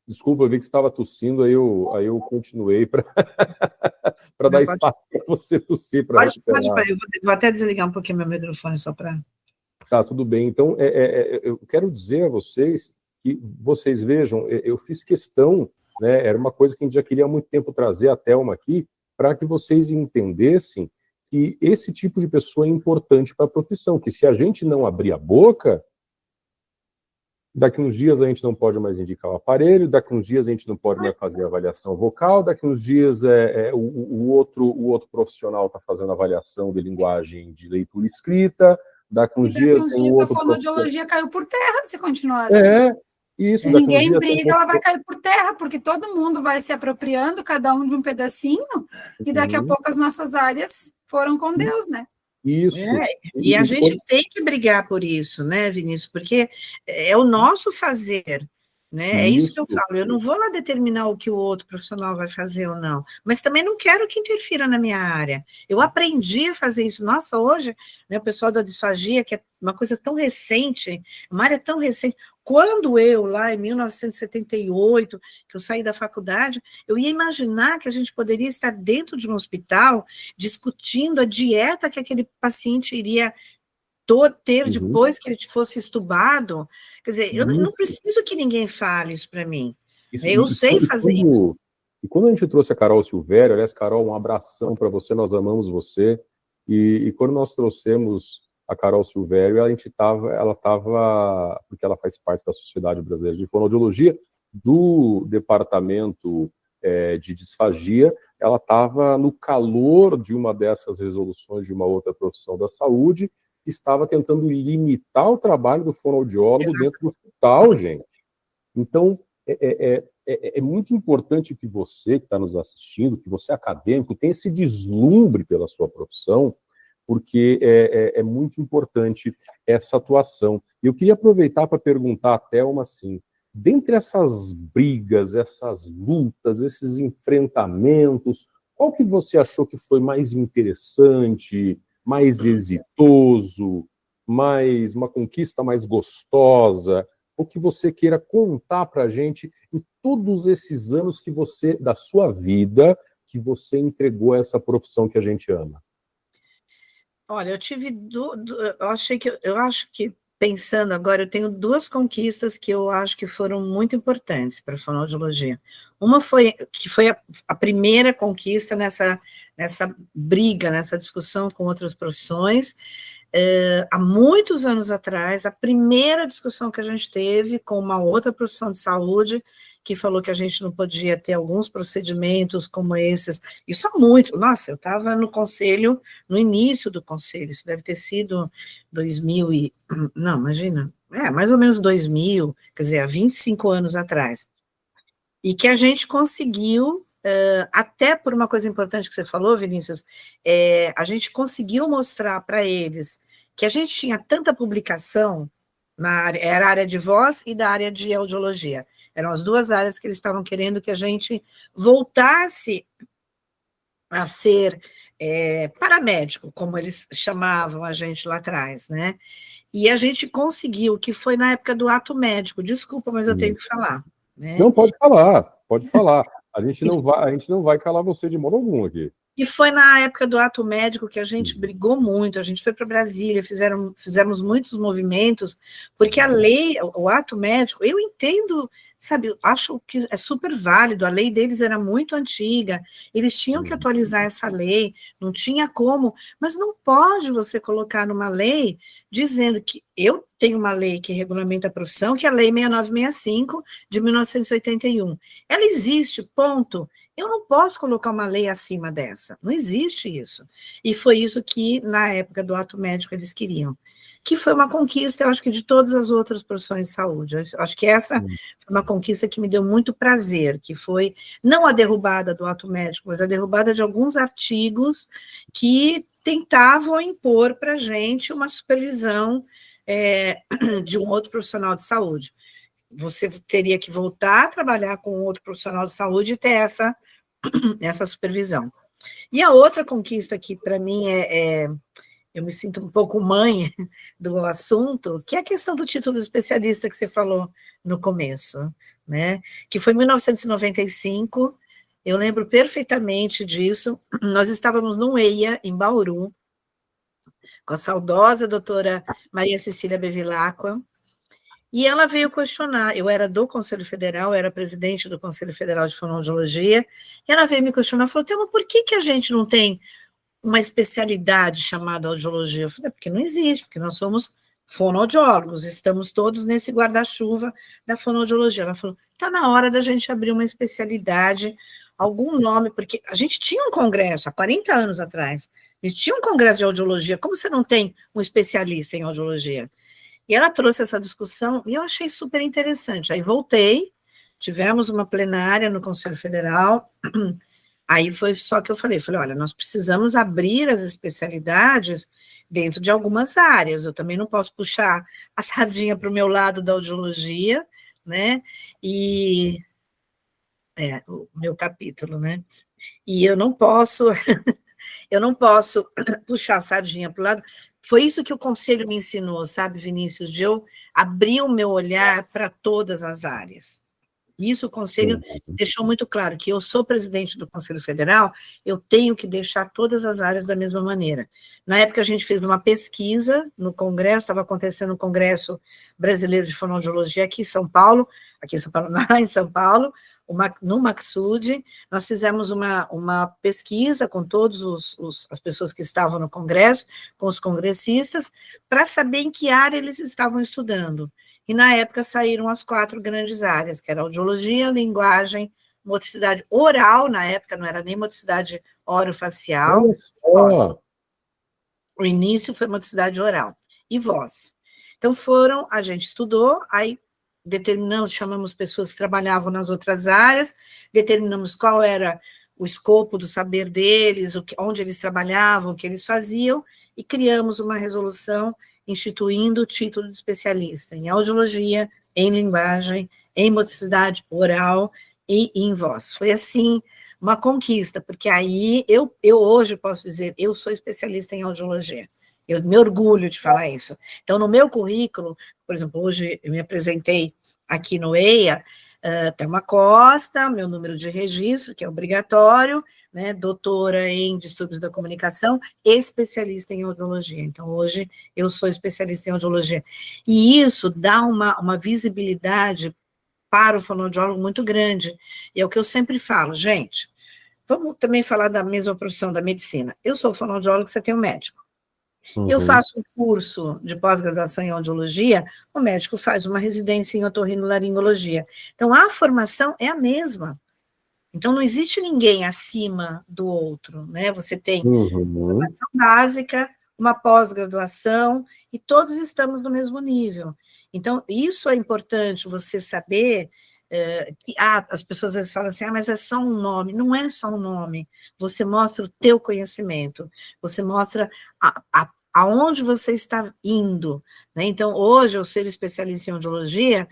Desculpa, eu vi que você estava tossindo, aí eu continuei para dar espaço para você tossir. Pode, eu vou até desligar um pouquinho meu microfone só para... Tá, tudo bem. Então, eu quero dizer a vocês que vocês vejam, eu fiz questão, né, era uma coisa que a gente já queria há muito tempo trazer a Thelma aqui, para que vocês entendessem que esse tipo de pessoa é importante para a profissão, que se a gente não abrir a boca, daqui uns dias a gente não pode mais indicar o aparelho, daqui uns dias a gente não pode mais fazer avaliação vocal, daqui uns dias o outro profissional está fazendo avaliação de linguagem de leitura escrita, daqui uns dias tem a fonoaudiologia caiu por terra se continuar assim. Isso. Se ninguém briga, ela vai cair por terra, porque todo mundo vai se apropriando, cada um de um pedacinho, e daqui a pouco as nossas áreas foram com Deus, né? Isso. E a gente tem que brigar por isso, né, Vinícius? Porque é o nosso fazer, né? É isso que eu falo. Eu não vou lá determinar o que o outro profissional vai fazer ou não, mas também não quero que interfira na minha área. Eu aprendi a fazer isso. Nossa, hoje, né, o pessoal da disfagia, que é uma coisa tão recente, uma área tão recente. Quando eu, lá em 1978, que eu saí da faculdade, eu ia imaginar que a gente poderia estar dentro de um hospital discutindo a dieta que aquele paciente iria ter depois que ele fosse estubado. Quer dizer, eu não preciso que ninguém fale isso para mim. Eu sei fazer isso. E quando a gente trouxe a Carol Silvério, aliás, Carol, um abração para você, nós amamos você, e quando nós trouxemos a Carol Silvério, ela estava, porque ela faz parte da Sociedade Brasileira de Fonoaudiologia, do departamento de disfagia, ela estava no calor de uma dessas resoluções de uma outra profissão da saúde, estava tentando limitar o trabalho do fonoaudiólogo dentro do hospital, gente. Então, é muito importante que você que está nos assistindo, que você acadêmico, tenha esse deslumbre pela sua profissão, porque é muito importante essa atuação. Eu queria aproveitar para perguntar a Thelma, assim, dentre essas brigas, essas lutas, esses enfrentamentos, qual que você achou que foi mais interessante, mais exitoso, uma conquista mais gostosa, ou que você queira contar para a gente em todos esses anos da sua vida, que você entregou essa profissão que a gente ama? Olha, eu tive eu acho que pensando agora, eu tenho duas conquistas que eu acho que foram muito importantes para a fonoaudiologia. Uma foi a primeira conquista nessa briga, nessa discussão com outras profissões. Há muitos anos atrás, a primeira discussão que a gente teve com uma outra profissão de saúde, que falou que a gente não podia ter alguns procedimentos como esses. Isso há muito. Nossa, eu estava no conselho, no início do conselho, isso deve ter sido 2000 não, imagina, mais ou menos 2000, quer dizer, há 25 anos atrás. E que a gente conseguiu, até por uma coisa importante que você falou, Vinícius, a gente conseguiu mostrar para eles que a gente tinha tanta publicação, era a área de voz e da área de audiologia. Eram as duas áreas que eles estavam querendo que a gente voltasse a ser paramédico, como eles chamavam a gente lá atrás, né? E a gente conseguiu, que foi na época do ato médico, desculpa, mas eu tenho que falar. Né? Não, pode falar. A gente não vai calar você de modo algum aqui. E foi na época do ato médico que a gente brigou muito, a gente foi para Brasília, fizemos muitos movimentos, porque a lei, o ato médico, eu entendo, sabe, eu acho que é super válido, a lei deles era muito antiga, eles tinham que atualizar essa lei, não tinha como, mas não pode você colocar numa lei dizendo que eu tenho uma lei que regulamenta a profissão, que é a Lei 6965 de 1981. Ela existe, ponto. Eu não posso colocar uma lei acima dessa, não existe isso. E foi isso que, na época do ato médico, eles queriam. que foi uma conquista, eu acho que de todas as outras profissões de saúde. Eu acho que essa foi uma conquista que me deu muito prazer, que foi não a derrubada do ato médico, mas a derrubada de alguns artigos que tentavam impor para a gente uma supervisão de um outro profissional de saúde. Você teria que voltar a trabalhar com outro profissional de saúde e ter essa supervisão. E a outra conquista que, para mim, eu me sinto um pouco mãe do assunto, que é a questão do título de especialista que você falou no começo, né? Que foi em 1995, eu lembro perfeitamente disso. Nós estávamos no EIA, em Bauru, com a saudosa doutora Maria Cecília Bevilacqua, e ela veio questionar, eu era do Conselho Federal, eu era presidente do Conselho Federal de Fonoaudiologia, e ela veio me questionar, falou, Thelma, por que a gente não tem uma especialidade chamada audiologia? Eu falei, porque não existe, porque nós somos fonoaudiólogos, estamos todos nesse guarda-chuva da fonoaudiologia. Ela falou, está na hora da gente abrir uma especialidade, algum nome, porque a gente tinha um congresso, há 40 anos atrás, a gente tinha um congresso de audiologia, como você não tem um especialista em audiologia? E ela trouxe essa discussão, e eu achei super interessante. Aí voltei, tivemos uma plenária no Conselho Federal, aí foi só que eu falei, olha, nós precisamos abrir as especialidades dentro de algumas áreas, eu também não posso puxar a sardinha para o meu lado da audiologia, né, e o meu capítulo, né, e eu não posso puxar a sardinha para o lado. Foi isso que o Conselho me ensinou, sabe, Vinícius, de eu abrir o meu olhar para todas as áreas. Isso o Conselho deixou muito claro, que eu sou presidente do Conselho Federal, eu tenho que deixar todas as áreas da mesma maneira. Na época, a gente fez uma pesquisa no Congresso, estava acontecendo o Congresso Brasileiro de Fonoaudiologia aqui em São Paulo, não, em São Paulo, no Maxud, nós fizemos uma pesquisa com todas as pessoas que estavam no Congresso, com os congressistas, para saber em que área eles estavam estudando. E, na época, saíram as 4 grandes áreas, que era audiologia, linguagem, motricidade oral, na época não era nem motricidade orofacial, voz. O início foi motricidade oral e voz. Então, a gente estudou, aí determinamos, chamamos pessoas que trabalhavam nas outras áreas, determinamos qual era o escopo do saber deles, onde eles trabalhavam, o que eles faziam, e criamos uma resolução instituindo o título de especialista em audiologia, em linguagem, em motricidade oral e em voz. Foi, assim, uma conquista, porque aí eu hoje posso dizer, eu sou especialista em audiologia. Eu me orgulho de falar isso. Então, no meu currículo, por exemplo, hoje eu me apresentei aqui no EIA, Thelma Costa, meu número de registro, que é obrigatório, né, doutora em distúrbios da comunicação, especialista em audiologia. Então, hoje, eu sou especialista em audiologia. E isso dá uma visibilidade para o fonoaudiólogo muito grande. E é o que eu sempre falo, gente, vamos também falar da mesma profissão da medicina. Eu sou fonoaudiólogo, você tem um médico. Eu faço um curso de pós-graduação em audiologia, o médico faz uma residência em otorrinolaringologia. Então, a formação é a mesma. Então, não existe ninguém acima do outro, né? Você tem uma formação básica, uma pós-graduação, e todos estamos no mesmo nível. Então, isso é importante você saber, que as pessoas às vezes falam assim, mas é só um nome. Não é só um nome. Você mostra o teu conhecimento, você mostra aonde você está indo, né? Então, hoje, eu ser especialista em audiologia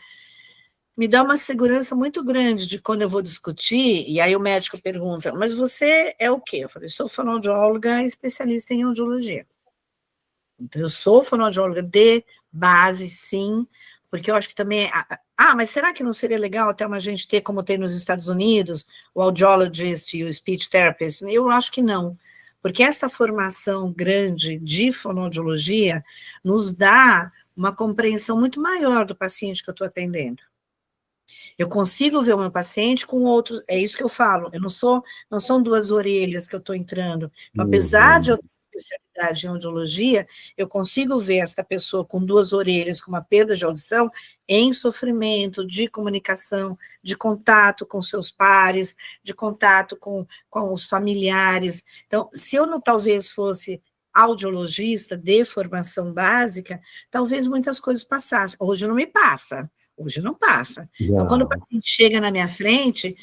me dá uma segurança muito grande de quando eu vou discutir, e aí o médico pergunta, mas você é o quê? Eu falei, sou fonoaudióloga especialista em audiologia. Então, eu sou fonoaudióloga de base, sim, porque eu acho que também... mas será que não seria legal até uma gente ter, como tem nos Estados Unidos, o audiologist e o speech therapist? Eu acho que não, porque essa formação grande de fonoaudiologia nos dá uma compreensão muito maior do paciente que eu estou atendendo. Eu consigo ver o meu paciente com outros, é isso que eu falo, não são 2 orelhas que eu estou entrando. Então, apesar de eu ter especialidade em audiologia, eu consigo ver essa pessoa com 2 orelhas, com uma perda de audição, em sofrimento, de comunicação, de contato com seus pares, de contato com os familiares. Então, se eu não talvez fosse audiologista de formação básica, talvez muitas coisas passassem. Hoje não me passa, hoje não passa. Então, quando o paciente chega na minha frente,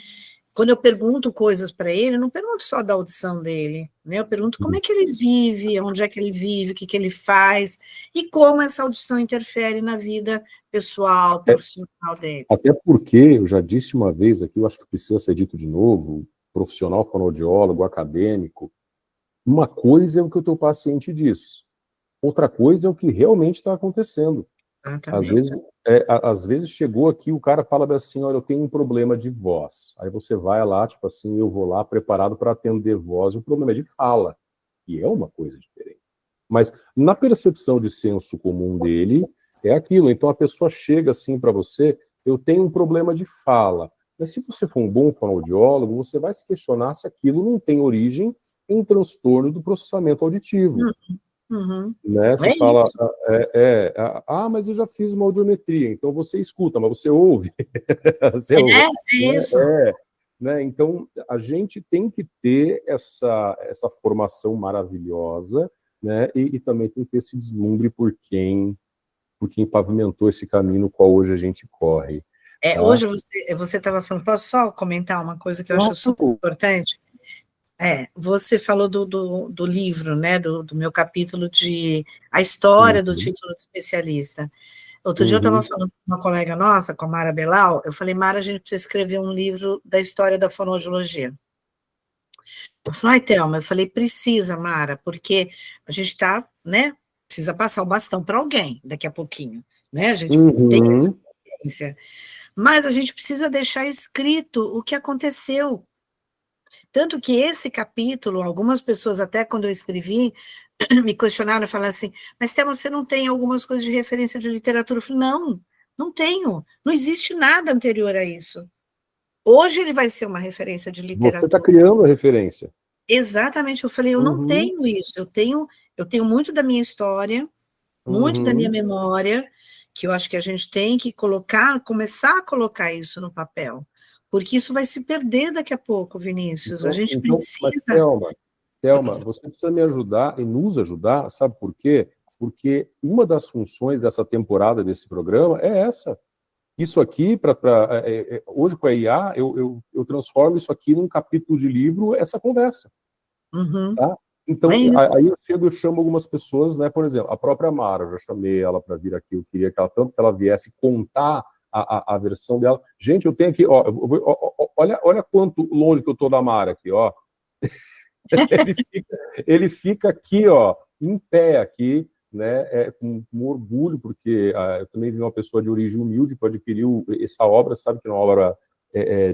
quando eu pergunto coisas para ele, eu não pergunto só da audição dele, né? Eu pergunto como é que ele vive, onde é que ele vive, o que ele faz, e como essa audição interfere na vida pessoal, profissional dele. Até porque, eu já disse uma vez aqui, eu acho que precisa ser dito de novo, profissional fonoaudiólogo, acadêmico, uma coisa é o que o teu paciente diz, outra coisa é o que realmente está acontecendo. Às vezes chegou aqui, o cara fala assim, olha, eu tenho um problema de voz. Aí você vai lá, tipo assim, eu vou lá preparado para atender voz, o problema é de fala, e é uma coisa diferente. Mas na percepção de senso comum dele, é aquilo. Então a pessoa chega assim para você, eu tenho um problema de fala. Mas se você for um bom fonoaudiólogo, você vai se questionar se aquilo não tem origem em um transtorno do processamento auditivo. Né? Você fala, mas eu já fiz uma audiometria, então você escuta, mas você ouve. Você ouve, isso. Né? Então, a gente tem que ter essa formação maravilhosa, né? E também tem que ter esse deslumbre por quem pavimentou esse caminho no qual hoje a gente corre. Tá? Hoje você estava falando, posso só comentar uma coisa que eu acho super importante? Você falou do livro, né, do meu capítulo de A História do Título de Especialista. Outro dia eu estava falando com uma colega nossa, com a Mara Belal, eu falei, Mara, a gente precisa escrever um livro da história da fonoaudiologia. Ela falou, ai, Thelma, eu falei, precisa, Mara, porque a gente está, né, precisa passar o bastão para alguém daqui a pouquinho, né, a gente tem experiência, mas a gente precisa deixar escrito o que aconteceu. Tanto que esse capítulo, algumas pessoas, até quando eu escrevi, me questionaram, falaram assim, mas Thelma, você não tem algumas coisas de referência de literatura? Eu falei, não tenho, não existe nada anterior a isso. Hoje ele vai ser uma referência de literatura. Você está criando a referência. Exatamente, eu falei, eu não tenho isso, eu tenho muito da minha história, muito da minha memória, que eu acho que a gente tem que começar a colocar isso no papel. Porque isso vai se perder daqui a pouco, Vinícius. A gente precisa... Thelma, você precisa me ajudar e nos ajudar, sabe por quê? Porque uma das funções dessa temporada, desse programa, é essa. Isso aqui, hoje com a IA, eu transformo isso aqui num capítulo de livro, essa conversa. Tá? Então, aí eu chamo algumas pessoas, né? Por exemplo, a própria Mara, eu já chamei ela para vir aqui, eu queria que ela viesse contar a versão dela. Gente, eu tenho aqui, olha quanto longe que eu tô da Mara aqui, ó. ele fica aqui, ó, em pé aqui, né, com orgulho, porque eu também vi uma pessoa de origem humilde que adquiriu essa obra, sabe que é uma obra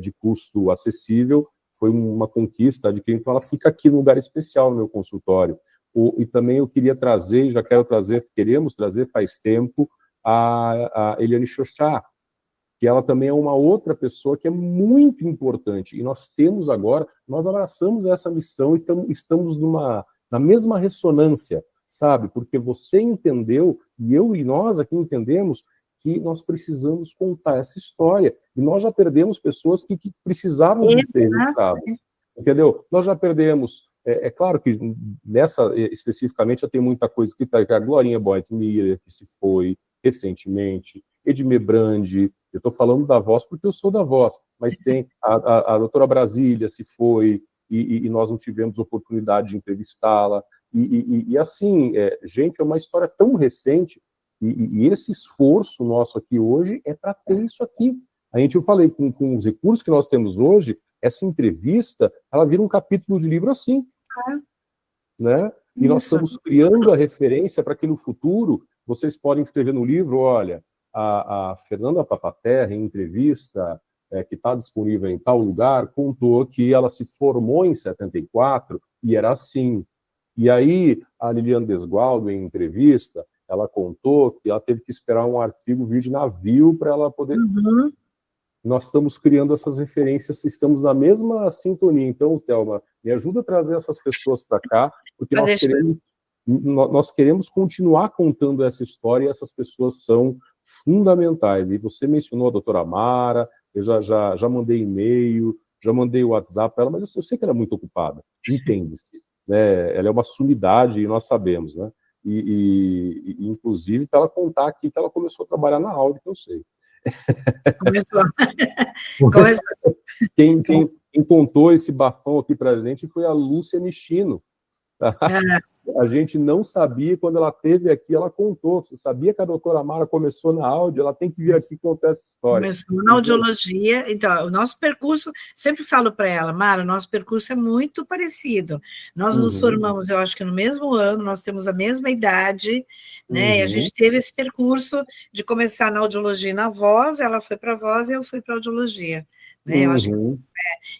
de custo acessível, foi uma conquista adquirida, então ela fica aqui num lugar especial no meu consultório. E também eu queria trazer, queremos trazer faz tempo, a Eliane Xoxá, que ela também é uma outra pessoa que é muito importante, e nós abraçamos essa missão e estamos na mesma ressonância, sabe? Porque você entendeu, e nós aqui entendemos, que nós precisamos contar essa história, e nós já perdemos pessoas que precisavam de ter registrado, entendeu? Nós já perdemos, é claro que nessa especificamente já tem muita coisa que a Glorinha Boit-Miller, que se foi recentemente, Edmê Brandi, eu estou falando da voz porque eu sou da voz, mas tem a doutora Brasília se foi, e nós não tivemos oportunidade de entrevistá-la, e assim, gente, é uma história tão recente, e esse esforço nosso aqui hoje é para ter isso aqui. Eu falei, com os recursos que nós temos hoje, essa entrevista, ela vira um capítulo de livro assim, né? E nós estamos criando a referência para que no futuro vocês podem escrever no livro, olha, a Fernanda Papaterra, em entrevista que está disponível em tal lugar, contou que ela se formou em 74 e era assim. E aí, a Liliane Desgualdo, em entrevista, ela contou que ela teve que esperar um artigo vir de navio para ela poder... Nós estamos criando essas referências, estamos na mesma sintonia. Então, Thelma, me ajuda a trazer essas pessoas para cá, porque nós queremos continuar contando essa história, e essas pessoas são fundamentais. E você mencionou a doutora Mara, eu já mandei e-mail, já mandei o WhatsApp para ela, mas eu sei que ela é muito ocupada, entende-se. né? Ela é uma sumidade e nós sabemos, né? Inclusive, para ela contar aqui que ela começou a trabalhar na Audi, que eu sei. Começou. Quem contou esse bafão aqui para a gente foi a Lúcia Nishino. Tá? A gente não sabia, quando ela esteve aqui, ela contou. Você sabia que a doutora Mara começou na Audi? Ela tem que vir aqui contar essa história. Começou na audiologia. Então, o nosso percurso, sempre falo para ela, Mara, o nosso percurso é muito parecido. Nós nos formamos, eu acho que no mesmo ano, nós temos a mesma idade, né? E a gente teve esse percurso de começar na audiologia e na voz, ela foi para a voz e eu fui para a audiologia. Né?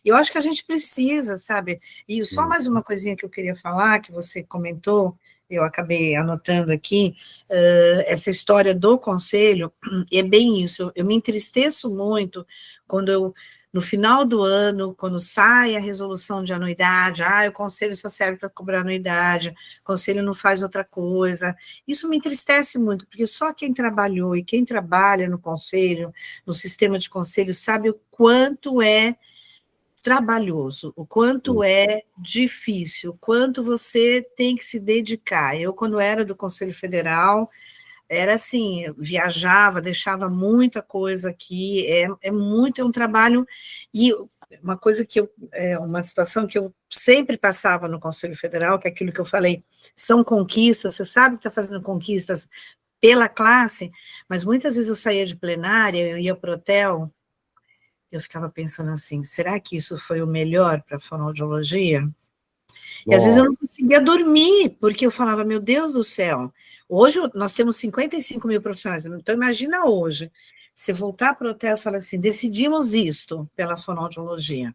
Eu acho que a gente precisa, sabe? E só mais uma coisinha que eu queria falar, que você comentou, eu acabei anotando aqui, essa história do conselho, é bem isso, eu me entristeço muito quando no final do ano, quando sai a resolução de anuidade, o conselho só serve para cobrar anuidade, o conselho não faz outra coisa. Isso me entristece muito, porque só quem trabalhou e quem trabalha no conselho, no sistema de conselho, sabe o quanto é trabalhoso, o quanto é difícil, o quanto você tem que se dedicar. Eu, quando era do Conselho Federal, era assim, eu viajava, deixava muita coisa aqui, é um trabalho, e uma coisa uma situação que eu sempre passava no Conselho Federal, que é aquilo que eu falei, são conquistas, você sabe que está fazendo conquistas pela classe, mas muitas vezes eu saía de plenária, eu ia para o hotel, eu ficava pensando assim, será que isso foi o melhor para a fonoaudiologia? E às vezes eu não conseguia dormir, porque eu falava, meu Deus do céu, hoje nós temos 55 mil profissionais, então imagina hoje, você voltar para o hotel e falar assim, decidimos isto pela fonoaudiologia.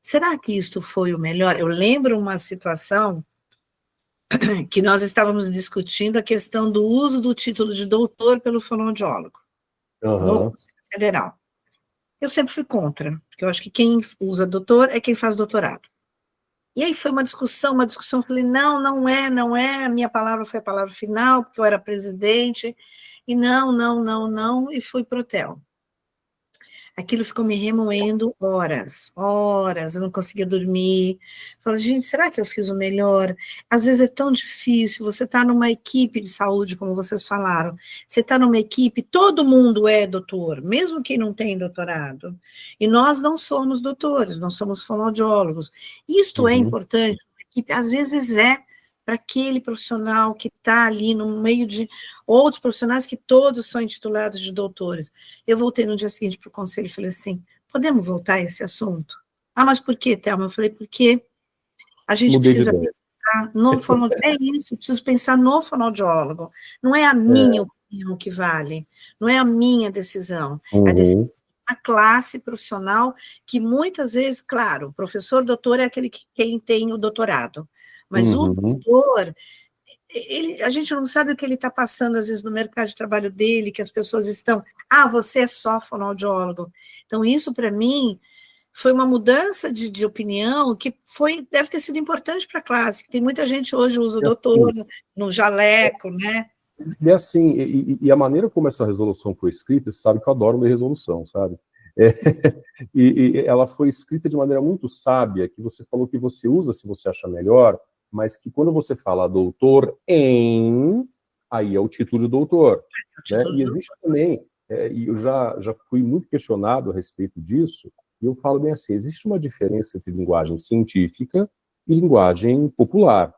Será que isto foi o melhor? Eu lembro uma situação que nós estávamos discutindo a questão do uso do título de doutor pelo fonoaudiólogo, no Conselho Federal. Eu sempre fui contra, porque eu acho que quem usa doutor é quem faz doutorado. E aí foi uma discussão, eu falei, não é, a minha palavra foi a palavra final, porque eu era presidente, e não, e fui pro hotel. Aquilo ficou me remoendo horas, eu não conseguia dormir. Falei, gente, será que eu fiz o melhor? Às vezes é tão difícil, você está numa equipe de saúde, como vocês falaram, você está numa equipe, todo mundo é doutor, mesmo quem não tem doutorado, e nós não somos doutores, nós somos fonoaudiólogos. Isto é importante, equipe, às vezes para aquele profissional que está ali no meio de outros profissionais que todos são intitulados de doutores. Eu voltei no dia seguinte para o conselho e falei assim, podemos voltar a esse assunto? Mas por quê, Thelma? Eu falei, porque a gente precisa pensar no fonoaudiólogo. É isso, eu preciso pensar no fonoaudiólogo. Não é a minha opinião que vale, não é a minha decisão, é a decisão da classe profissional que muitas vezes, claro, o professor doutor é aquele quem tem o doutorado, mas o doutor, a gente não sabe o que ele está passando, às vezes, no mercado de trabalho dele, que as pessoas estão, você é só fonoaudiólogo. Então, isso, para mim, foi uma mudança de opinião que deve ter sido importante para a classe, que tem muita gente hoje usa o doutor no jaleco, né? E assim, e a maneira como essa resolução foi escrita, você sabe que eu adoro ler resolução, sabe? E ela foi escrita de maneira muito sábia, que você falou que você usa se você acha melhor, mas que quando você fala doutor aí é o título de doutor. Né? E existe também, e eu já fui muito questionado a respeito disso, e eu falo bem assim, existe uma diferença entre linguagem científica e linguagem popular.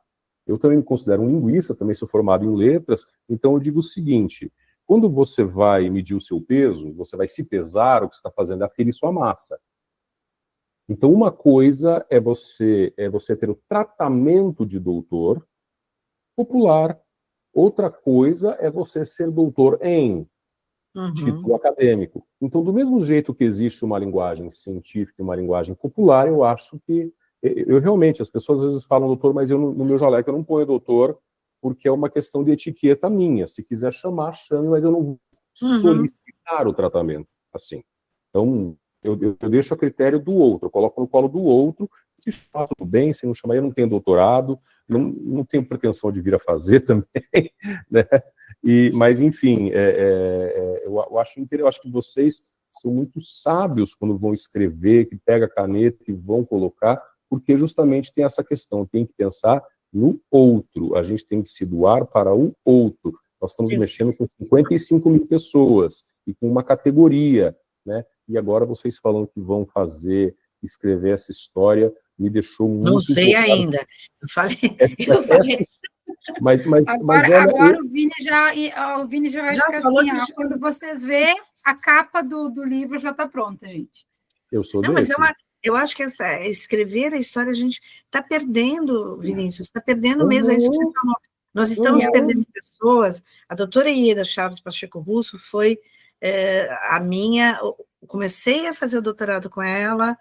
Eu também me considero um linguista, também sou formado em letras, então eu digo o seguinte, quando você vai medir o seu peso, você vai se pesar, o que você está fazendo é aferir sua massa. Então, uma coisa é você ter o tratamento de doutor popular, outra coisa é você ser doutor em título acadêmico. Então, do mesmo jeito que existe uma linguagem científica e uma linguagem popular, eu acho que, eu realmente, as pessoas às vezes falam doutor, mas eu no meu jaleco eu não ponho doutor, porque é uma questão de etiqueta minha. Se quiser chamar, chame, mas eu não vou solicitar o tratamento, assim. Então, eu deixo a critério do outro, eu coloco no colo do outro, se chamar tudo bem, se não chamar, eu não tenho doutorado, não tenho pretensão de vir a fazer também, né? Mas, enfim, eu acho que vocês são muito sábios quando vão escrever, que pega a caneta e vão colocar, porque justamente tem essa questão, tem que pensar no outro, a gente tem que se doar para o outro. Nós estamos mexendo com 55 mil pessoas e com uma categoria, né? E agora vocês falando que vão escrever essa história, me deixou muito... Não sei ainda. Eu falei... Mas olha, agora o Vini já vai ficar assim, ó, quando vocês verem, a capa do livro já está pronta, gente. Eu sou Não, desse. mas eu acho que escrever a história a gente está perdendo, Vinícius, está perdendo mesmo, é isso que você falou. Nós estamos perdendo pessoas. A doutora Ieda Chaves Pacheco Russo foi comecei a fazer o doutorado com ela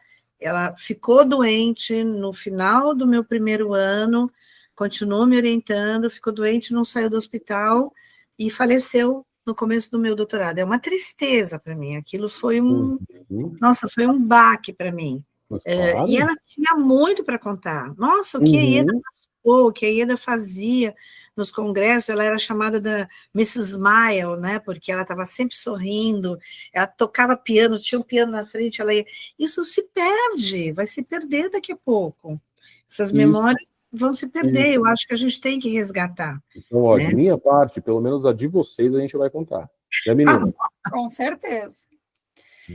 ficou doente no final do meu primeiro ano, continuou me orientando, ficou doente, não saiu do hospital e faleceu no começo do meu doutorado. É uma tristeza para mim, aquilo foi nossa, foi um baque para mim. Claro. E ela tinha muito para contar. Nossa, o que a Ieda passou, o que a Ieda fazia nos congressos, ela era chamada da Mrs. Smile, né, porque ela estava sempre sorrindo, ela tocava piano, tinha um piano na frente, isso se perde, vai se perder daqui a pouco. Essas memórias vão se perder, eu acho que a gente tem que resgatar. Então, ó, de minha parte, pelo menos a de vocês, a gente vai contar. Né, menina? Com certeza.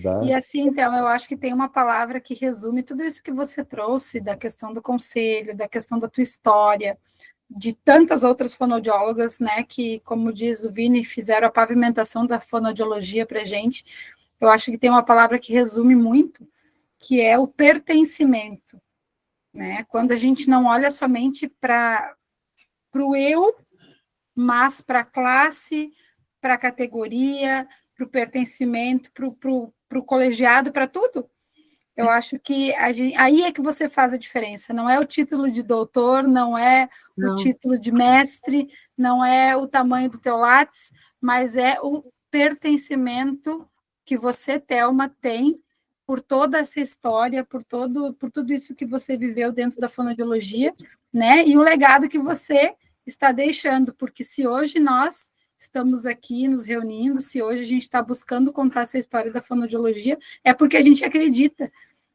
Dá. E assim, então, eu acho que tem uma palavra que resume tudo isso que você trouxe, da questão do conselho, da questão da tua história, de tantas outras fonoaudiólogas, né, que, como diz o Vini, fizeram a pavimentação da fonoaudiologia para a gente. Eu acho que tem uma palavra que resume muito, que é o pertencimento, né? Quando a gente não olha somente para o eu, mas para a classe, para a categoria, para o pertencimento, para o colegiado, para tudo. Eu acho que aí é que você faz a diferença. Não é o título de doutor, não é o título de mestre, não é o tamanho do teu látis, mas é o pertencimento que você, Thelma, tem por toda essa história, por tudo isso que você viveu dentro da fonoaudiologia, né? E o legado que você está deixando, porque se hoje nós estamos aqui nos reunindo, se hoje a gente está buscando contar essa história da fonoaudiologia, é porque a gente acredita,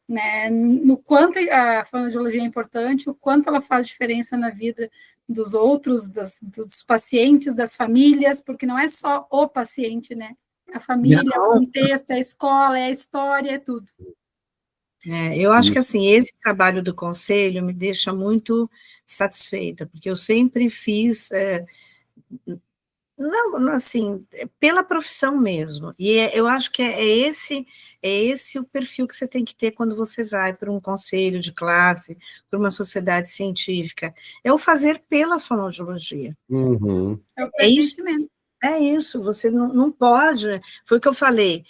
né, no quanto a fonoaudiologia é importante, o quanto ela faz diferença na vida dos outros, dos pacientes, das famílias, porque não é só o paciente, né? A família, o contexto, a escola, a história, é tudo. Eu acho que, assim, esse trabalho do conselho me deixa muito satisfeita, porque eu sempre fiz... Não, assim, pela profissão mesmo. E eu acho que é esse o perfil que você tem que ter quando você vai para um conselho de classe, para uma sociedade científica. É o fazer pela fonoaudiologia. É o pertencimento. É isso, você não pode... Foi o que eu falei,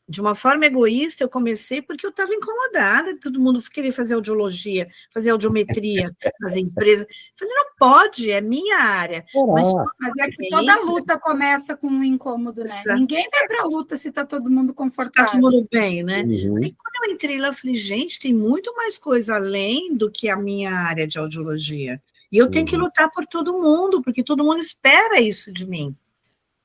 de uma forma egoísta, eu comecei porque eu estava incomodada, todo mundo queria fazer audiologia, fazer audiometria, fazer empresa. Eu falei, não pode, é minha área. Mas acho que toda luta começa com um incômodo, né? Exato. Ninguém vai para a luta se está todo mundo confortável. Está todo mundo bem, né? Aí, quando eu entrei lá, eu falei, gente, tem muito mais coisa além do que a minha área de audiologia. E eu tenho que lutar por todo mundo, porque todo mundo espera isso de mim.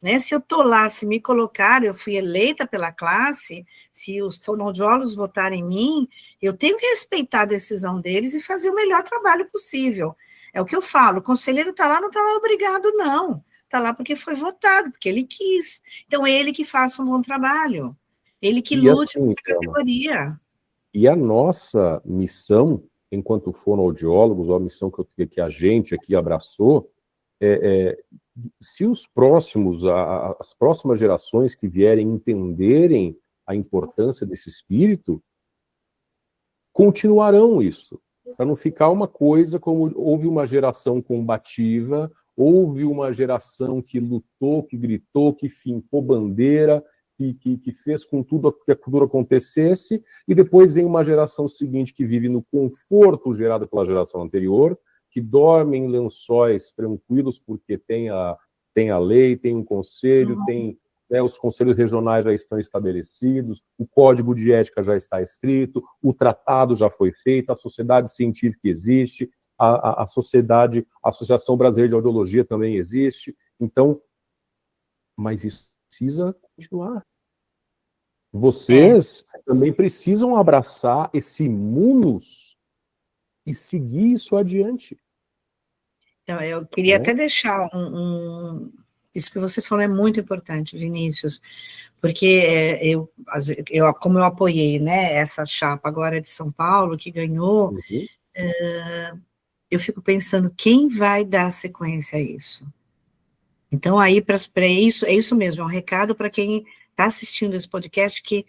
Né? Se eu estou lá, se me colocar, eu fui eleita pela classe, se os fonoaudiólogos votarem em mim, eu tenho que respeitar a decisão deles e fazer o melhor trabalho possível. É o que eu falo, o conselheiro está lá, não está lá obrigado, não. Está lá porque foi votado, porque ele quis. Então, ele que faça um bom trabalho. Ele que lute pela categoria. E a nossa missão, enquanto fonoaudiólogos, ou a missão que a gente aqui abraçou, se as próximas gerações que vierem entenderem a importância desse espírito, continuarão isso, para não ficar uma coisa como houve uma geração combativa, houve uma geração que lutou, que gritou, que fincou bandeira, que fez com tudo que a cultura acontecesse, e depois vem uma geração seguinte que vive no conforto gerado pela geração anterior, que dormem em lençóis tranquilos porque tem a lei, tem um conselho, os conselhos regionais já estão estabelecidos, o código de ética já está escrito, o tratado já foi feito, a sociedade científica existe, a Associação Brasileira de Audiologia também existe, então, mas isso precisa continuar. Vocês também precisam abraçar esse munus e seguir isso adiante. Então, eu queria até deixar isso que você falou é muito importante, Vinícius, porque como eu apoiei, né, essa chapa agora de São Paulo, que ganhou, eu fico pensando, quem vai dar sequência a isso? Então, aí, para isso, é isso mesmo, é um recado para quem está assistindo esse podcast, que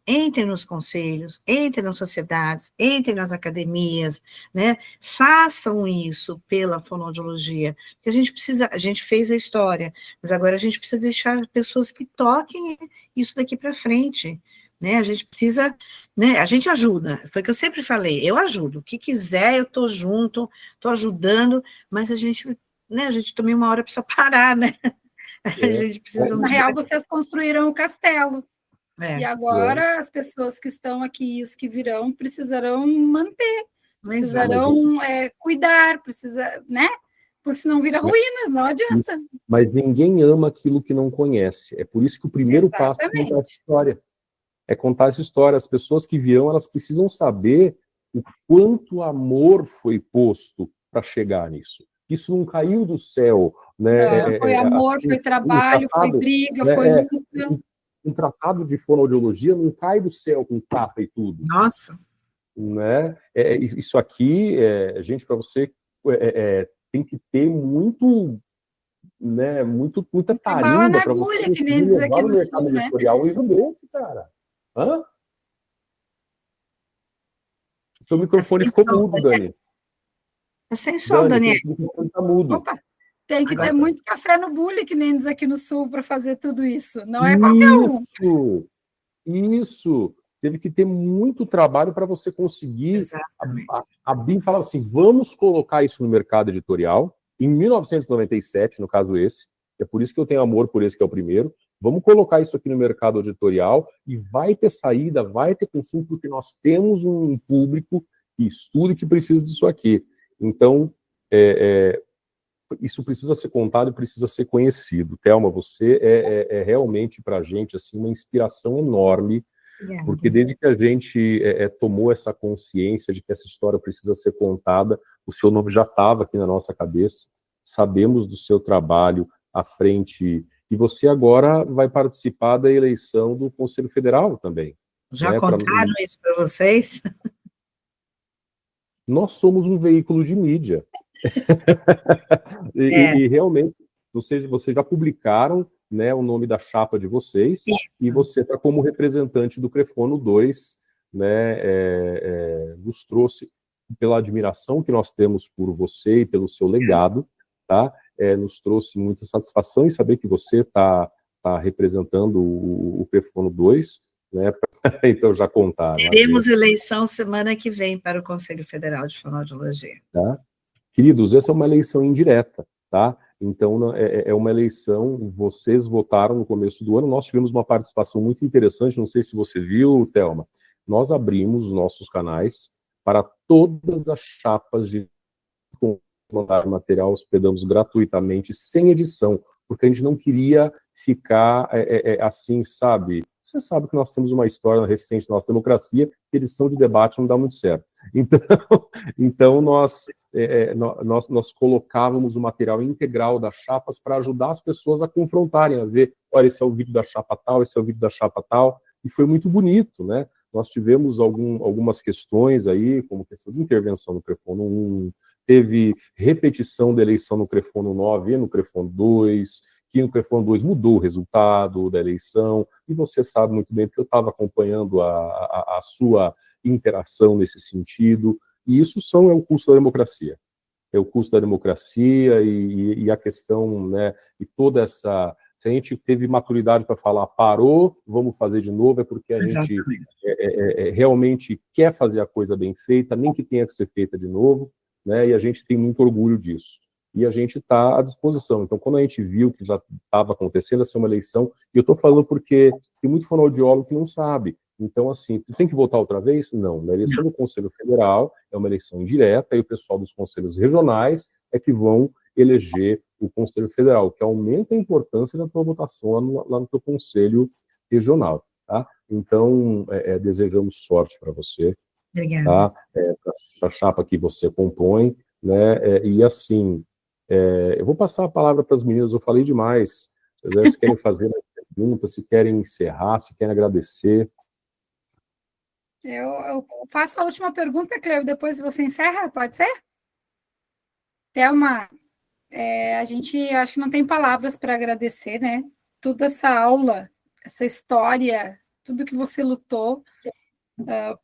entrem nos conselhos, entrem nas sociedades, entrem nas academias, né? Façam isso pela fonoaudiologia, porque a gente fez a história, mas agora a gente precisa deixar pessoas que toquem isso daqui para frente, né? A gente precisa, né? A gente ajuda, foi o que eu sempre falei, eu ajudo, o que quiser, eu estou junto, estou ajudando, mas a gente também uma hora precisa parar, né? A gente precisa... Na real, vocês construíram o castelo. E agora as pessoas que estão aqui e os que virão precisarão manter, precisarão cuidar, né? Porque senão vira ruína, não adianta. Mas ninguém ama aquilo que não conhece. É por isso que o primeiro passo é contar essa história. É contar essa história. As pessoas que virão, elas precisam saber o quanto amor foi posto para chegar nisso. Isso não caiu do céu, né? Foi amor, foi trabalho, foi briga, foi luta. Um tratado de fonoaudiologia não cai do céu com tapa e tudo. Nossa! Né? Isso aqui, gente, para você, tem que ter muita tarimba para você que nem diz aqui no mercado sul, editorial e vender, cara. Hã? Seu microfone ficou mudo, Dani. É sem som, Daniel. Seu microfone tá mudo. Opa! Tem que ter muito café no bule, que nem diz aqui no sul, para fazer tudo isso. Não é qualquer um. Isso. Teve que ter muito trabalho para você conseguir. A BIM falava assim, vamos colocar isso no mercado editorial, em 1997, no caso esse, é por isso que eu tenho amor por esse que é o primeiro, vamos colocar isso aqui no mercado editorial e vai ter saída, vai ter consumo, porque nós temos um público que estuda e que precisa disso aqui. Então, isso precisa ser contado e precisa ser conhecido. Thelma, você é realmente para a gente assim, uma inspiração enorme, porque desde que a gente tomou essa consciência de que essa história precisa ser contada, o seu nome já estava aqui na nossa cabeça, sabemos do seu trabalho à frente, e você agora vai participar da eleição do Conselho Federal também. Já contaram isso para vocês? Nós somos um veículo de mídia. E realmente, vocês já publicaram, né, o nome da chapa de vocês, e você está como representante do Crefono 2, né, nos trouxe, pela admiração que nós temos por você e pelo seu legado, tá? Nos trouxe muita satisfação em saber que você está representando o Crefono 2, né? Então já contaram. Teremos eleição semana que vem para o Conselho Federal de Fonoaudiologia. Tá? Queridos, essa é uma eleição indireta, tá? Então, é uma eleição, vocês votaram no começo do ano, nós tivemos uma participação muito interessante, não sei se você viu, Thelma, nós abrimos os nossos canais para todas as chapas de material, hospedamos gratuitamente, sem edição, porque a gente não queria ficar assim, sabe? Você sabe que nós temos uma história recente da nossa democracia, que edição de debate não dá muito certo. Então nós colocávamos o material integral das chapas para ajudar as pessoas a confrontarem, a ver, olha, esse é o vídeo da chapa tal, esse é o vídeo da chapa tal, e foi muito bonito, né? Nós tivemos algumas questões aí, como questão de intervenção no Crefono 1, teve repetição da eleição no Crefono 9 e no Crefono 2, que no Crefono 2 mudou o resultado da eleição, e você sabe muito bem, porque eu estava acompanhando a sua interação nesse sentido, e isso é o custo da democracia. É o custo da democracia e a questão, né, e toda essa... Se a gente teve maturidade para falar, parou, vamos fazer de novo, é porque a gente realmente quer fazer a coisa bem feita, nem que tenha que ser feita de novo, né, e a gente tem muito orgulho disso. E a gente está à disposição. Então, quando a gente viu que já estava acontecendo essa uma eleição, e eu estou falando porque tem muito fonoaudiólogo que não sabe. Então, assim, tem que votar outra vez? Não. Na eleição do Conselho Federal é uma eleição indireta, e o pessoal dos conselhos regionais é que vão eleger o Conselho Federal, que aumenta a importância da tua votação lá no teu Conselho Regional. Tá? Então, desejamos sorte para você. Obrigada. Tá? A chapa que você compõe, né? E assim, eu vou passar a palavra para as meninas, eu falei demais. Se querem fazer uma pergunta, se querem encerrar, se querem agradecer. Eu faço a última pergunta, Cleo, depois você encerra, pode ser? Thelma, a gente acho que não tem palavras para agradecer, né? Toda essa aula, essa história, tudo que você lutou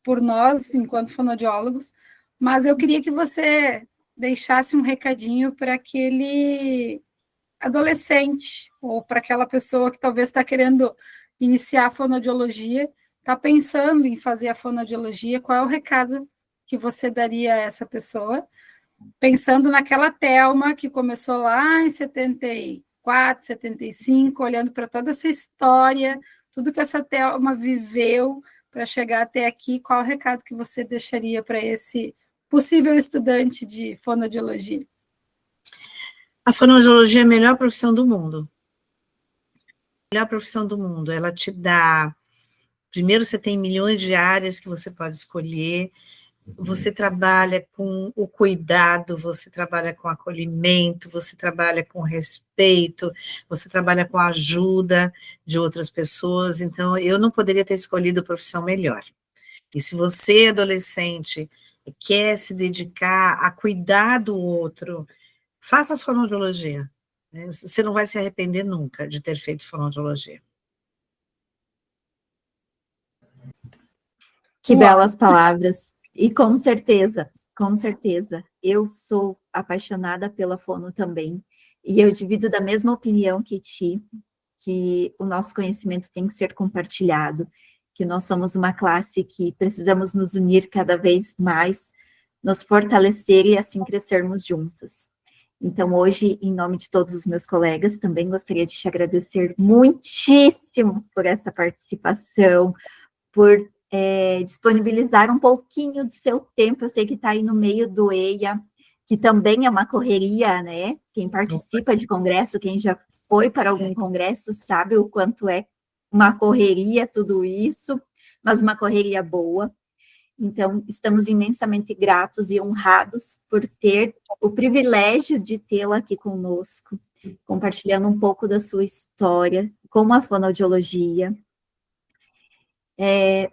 por nós, enquanto fonoaudiólogos, mas eu queria que você deixasse um recadinho para aquele adolescente, ou para aquela pessoa que talvez está querendo iniciar a fonoaudiologia, está pensando em fazer a fonoaudiologia, qual é o recado que você daria a essa pessoa, pensando naquela Thelma que começou lá em 74, 75, olhando para toda essa história, tudo que essa Thelma viveu para chegar até aqui, qual o recado que você deixaria para esse possível estudante de fonoaudiologia? A fonoaudiologia é a melhor profissão do mundo. A melhor profissão do mundo. Ela te dá... Primeiro, você tem milhões de áreas que você pode escolher. Você trabalha com o cuidado, você trabalha com acolhimento, você trabalha com respeito, você trabalha com a ajuda de outras pessoas. Então, eu não poderia ter escolhido a profissão melhor. E se você, adolescente, quer se dedicar a cuidar do outro, faça fonoaudiologia. Você não vai se arrepender nunca de ter feito fonoaudiologia. Que belas palavras. E com certeza, eu sou apaixonada pela fono também. E eu divido da mesma opinião que ti, que o nosso conhecimento tem que ser compartilhado, que nós somos uma classe que precisamos nos unir cada vez mais, nos fortalecer e assim crescermos juntas. Então, hoje, em nome de todos os meus colegas, também gostaria de te agradecer muitíssimo por essa participação, por disponibilizar um pouquinho do seu tempo. Eu sei que está aí no meio do EIA, que também é uma correria, né? Quem participa de congresso, quem já foi para algum congresso, sabe o quanto é uma correria tudo isso, mas uma correria boa. Então, estamos imensamente gratos e honrados por ter o privilégio de tê-la aqui conosco, compartilhando um pouco da sua história com a fonoaudiologia.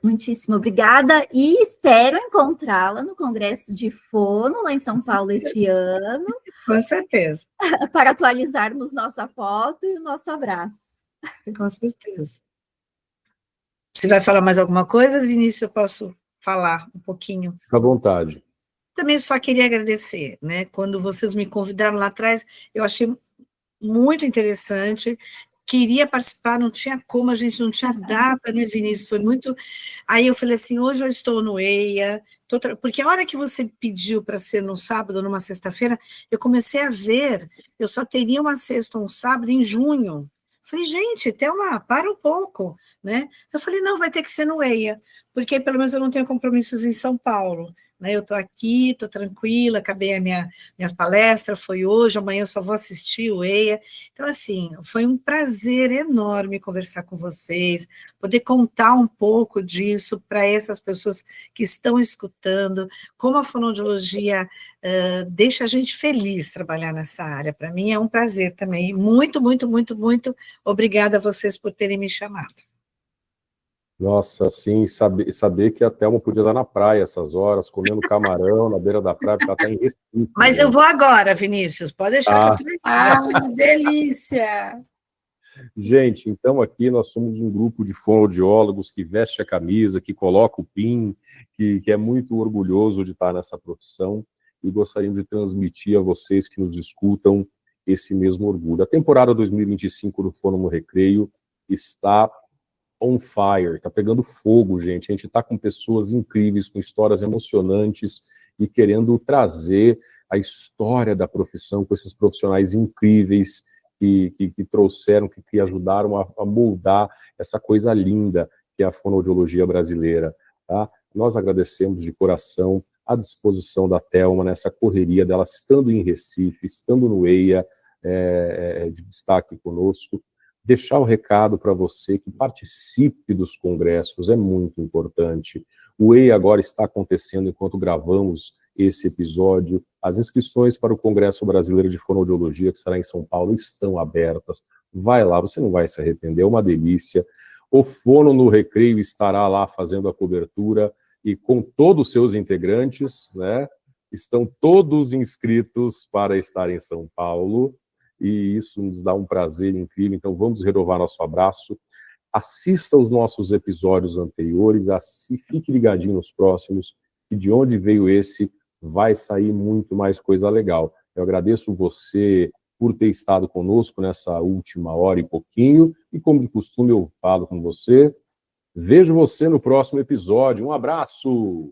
Muitíssimo obrigada e espero encontrá-la no Congresso de Fono, lá em São Paulo esse ano. Com certeza. Para atualizarmos nossa foto e o nosso abraço. Com certeza. Você vai falar mais alguma coisa, Vinícius? Eu posso falar um pouquinho? Fica à vontade. Também só queria agradecer, né? Quando vocês me convidaram lá atrás, eu achei muito interessante. Queria participar, não tinha como, a gente não tinha data, né, Vinícius? Foi muito... Aí eu falei assim, hoje eu estou no EIA, porque a hora que você pediu para ser no sábado, numa sexta-feira, eu comecei a ver, eu só teria uma sexta ou um sábado em junho. Falei, gente, Thelma, para um pouco, né? Eu falei, não, vai ter que ser no EIA, porque pelo menos eu não tenho compromissos em São Paulo, né? Eu estou aqui, estou tranquila, acabei a minha palestra, foi hoje, amanhã eu só vou assistir o EIA. Então, assim, foi um prazer enorme conversar com vocês, poder contar um pouco disso para essas pessoas que estão escutando, como a fonoaudiologia deixa a gente feliz trabalhar nessa área. Para mim é um prazer também. Muito, muito, muito, muito obrigada a vocês por terem me chamado. Nossa, assim, saber que a Thelma podia estar na praia essas horas, comendo camarão na beira da praia, porque ela está em Recife. Mas eu vou agora, Vinícius, pode deixar que eu estou delícia! Gente, então aqui nós somos um grupo de fonoaudiólogos que veste a camisa, que coloca o PIN, que é muito orgulhoso de estar nessa profissão e gostaríamos de transmitir a vocês que nos escutam esse mesmo orgulho. A temporada 2025 do Fono no Recreio está on fire, tá pegando fogo, gente. A gente tá com pessoas incríveis, com histórias emocionantes e querendo trazer a história da profissão com esses profissionais incríveis que trouxeram, que ajudaram a moldar essa coisa linda que é a fonoaudiologia brasileira, tá? Nós agradecemos de coração a disposição da Thelma nessa correria dela, estando em Recife, estando no EIA, de destaque conosco. Deixar o recado para você que participe dos congressos é muito importante. O EI agora está acontecendo enquanto gravamos esse episódio. As inscrições para o Congresso Brasileiro de Fonoaudiologia, que será em São Paulo, estão abertas. Vai lá, você não vai se arrepender, é uma delícia. O Fono no Recreio estará lá fazendo a cobertura e com todos os seus integrantes, né? Estão todos inscritos para estar em São Paulo e isso nos dá um prazer incrível. Então vamos renovar nosso abraço. Assista os nossos episódios anteriores, fique ligadinho nos próximos, e de onde veio esse, vai sair muito mais coisa legal. Eu agradeço você por ter estado conosco nessa última hora e pouquinho, e como de costume eu falo com você, vejo você no próximo episódio. Um abraço!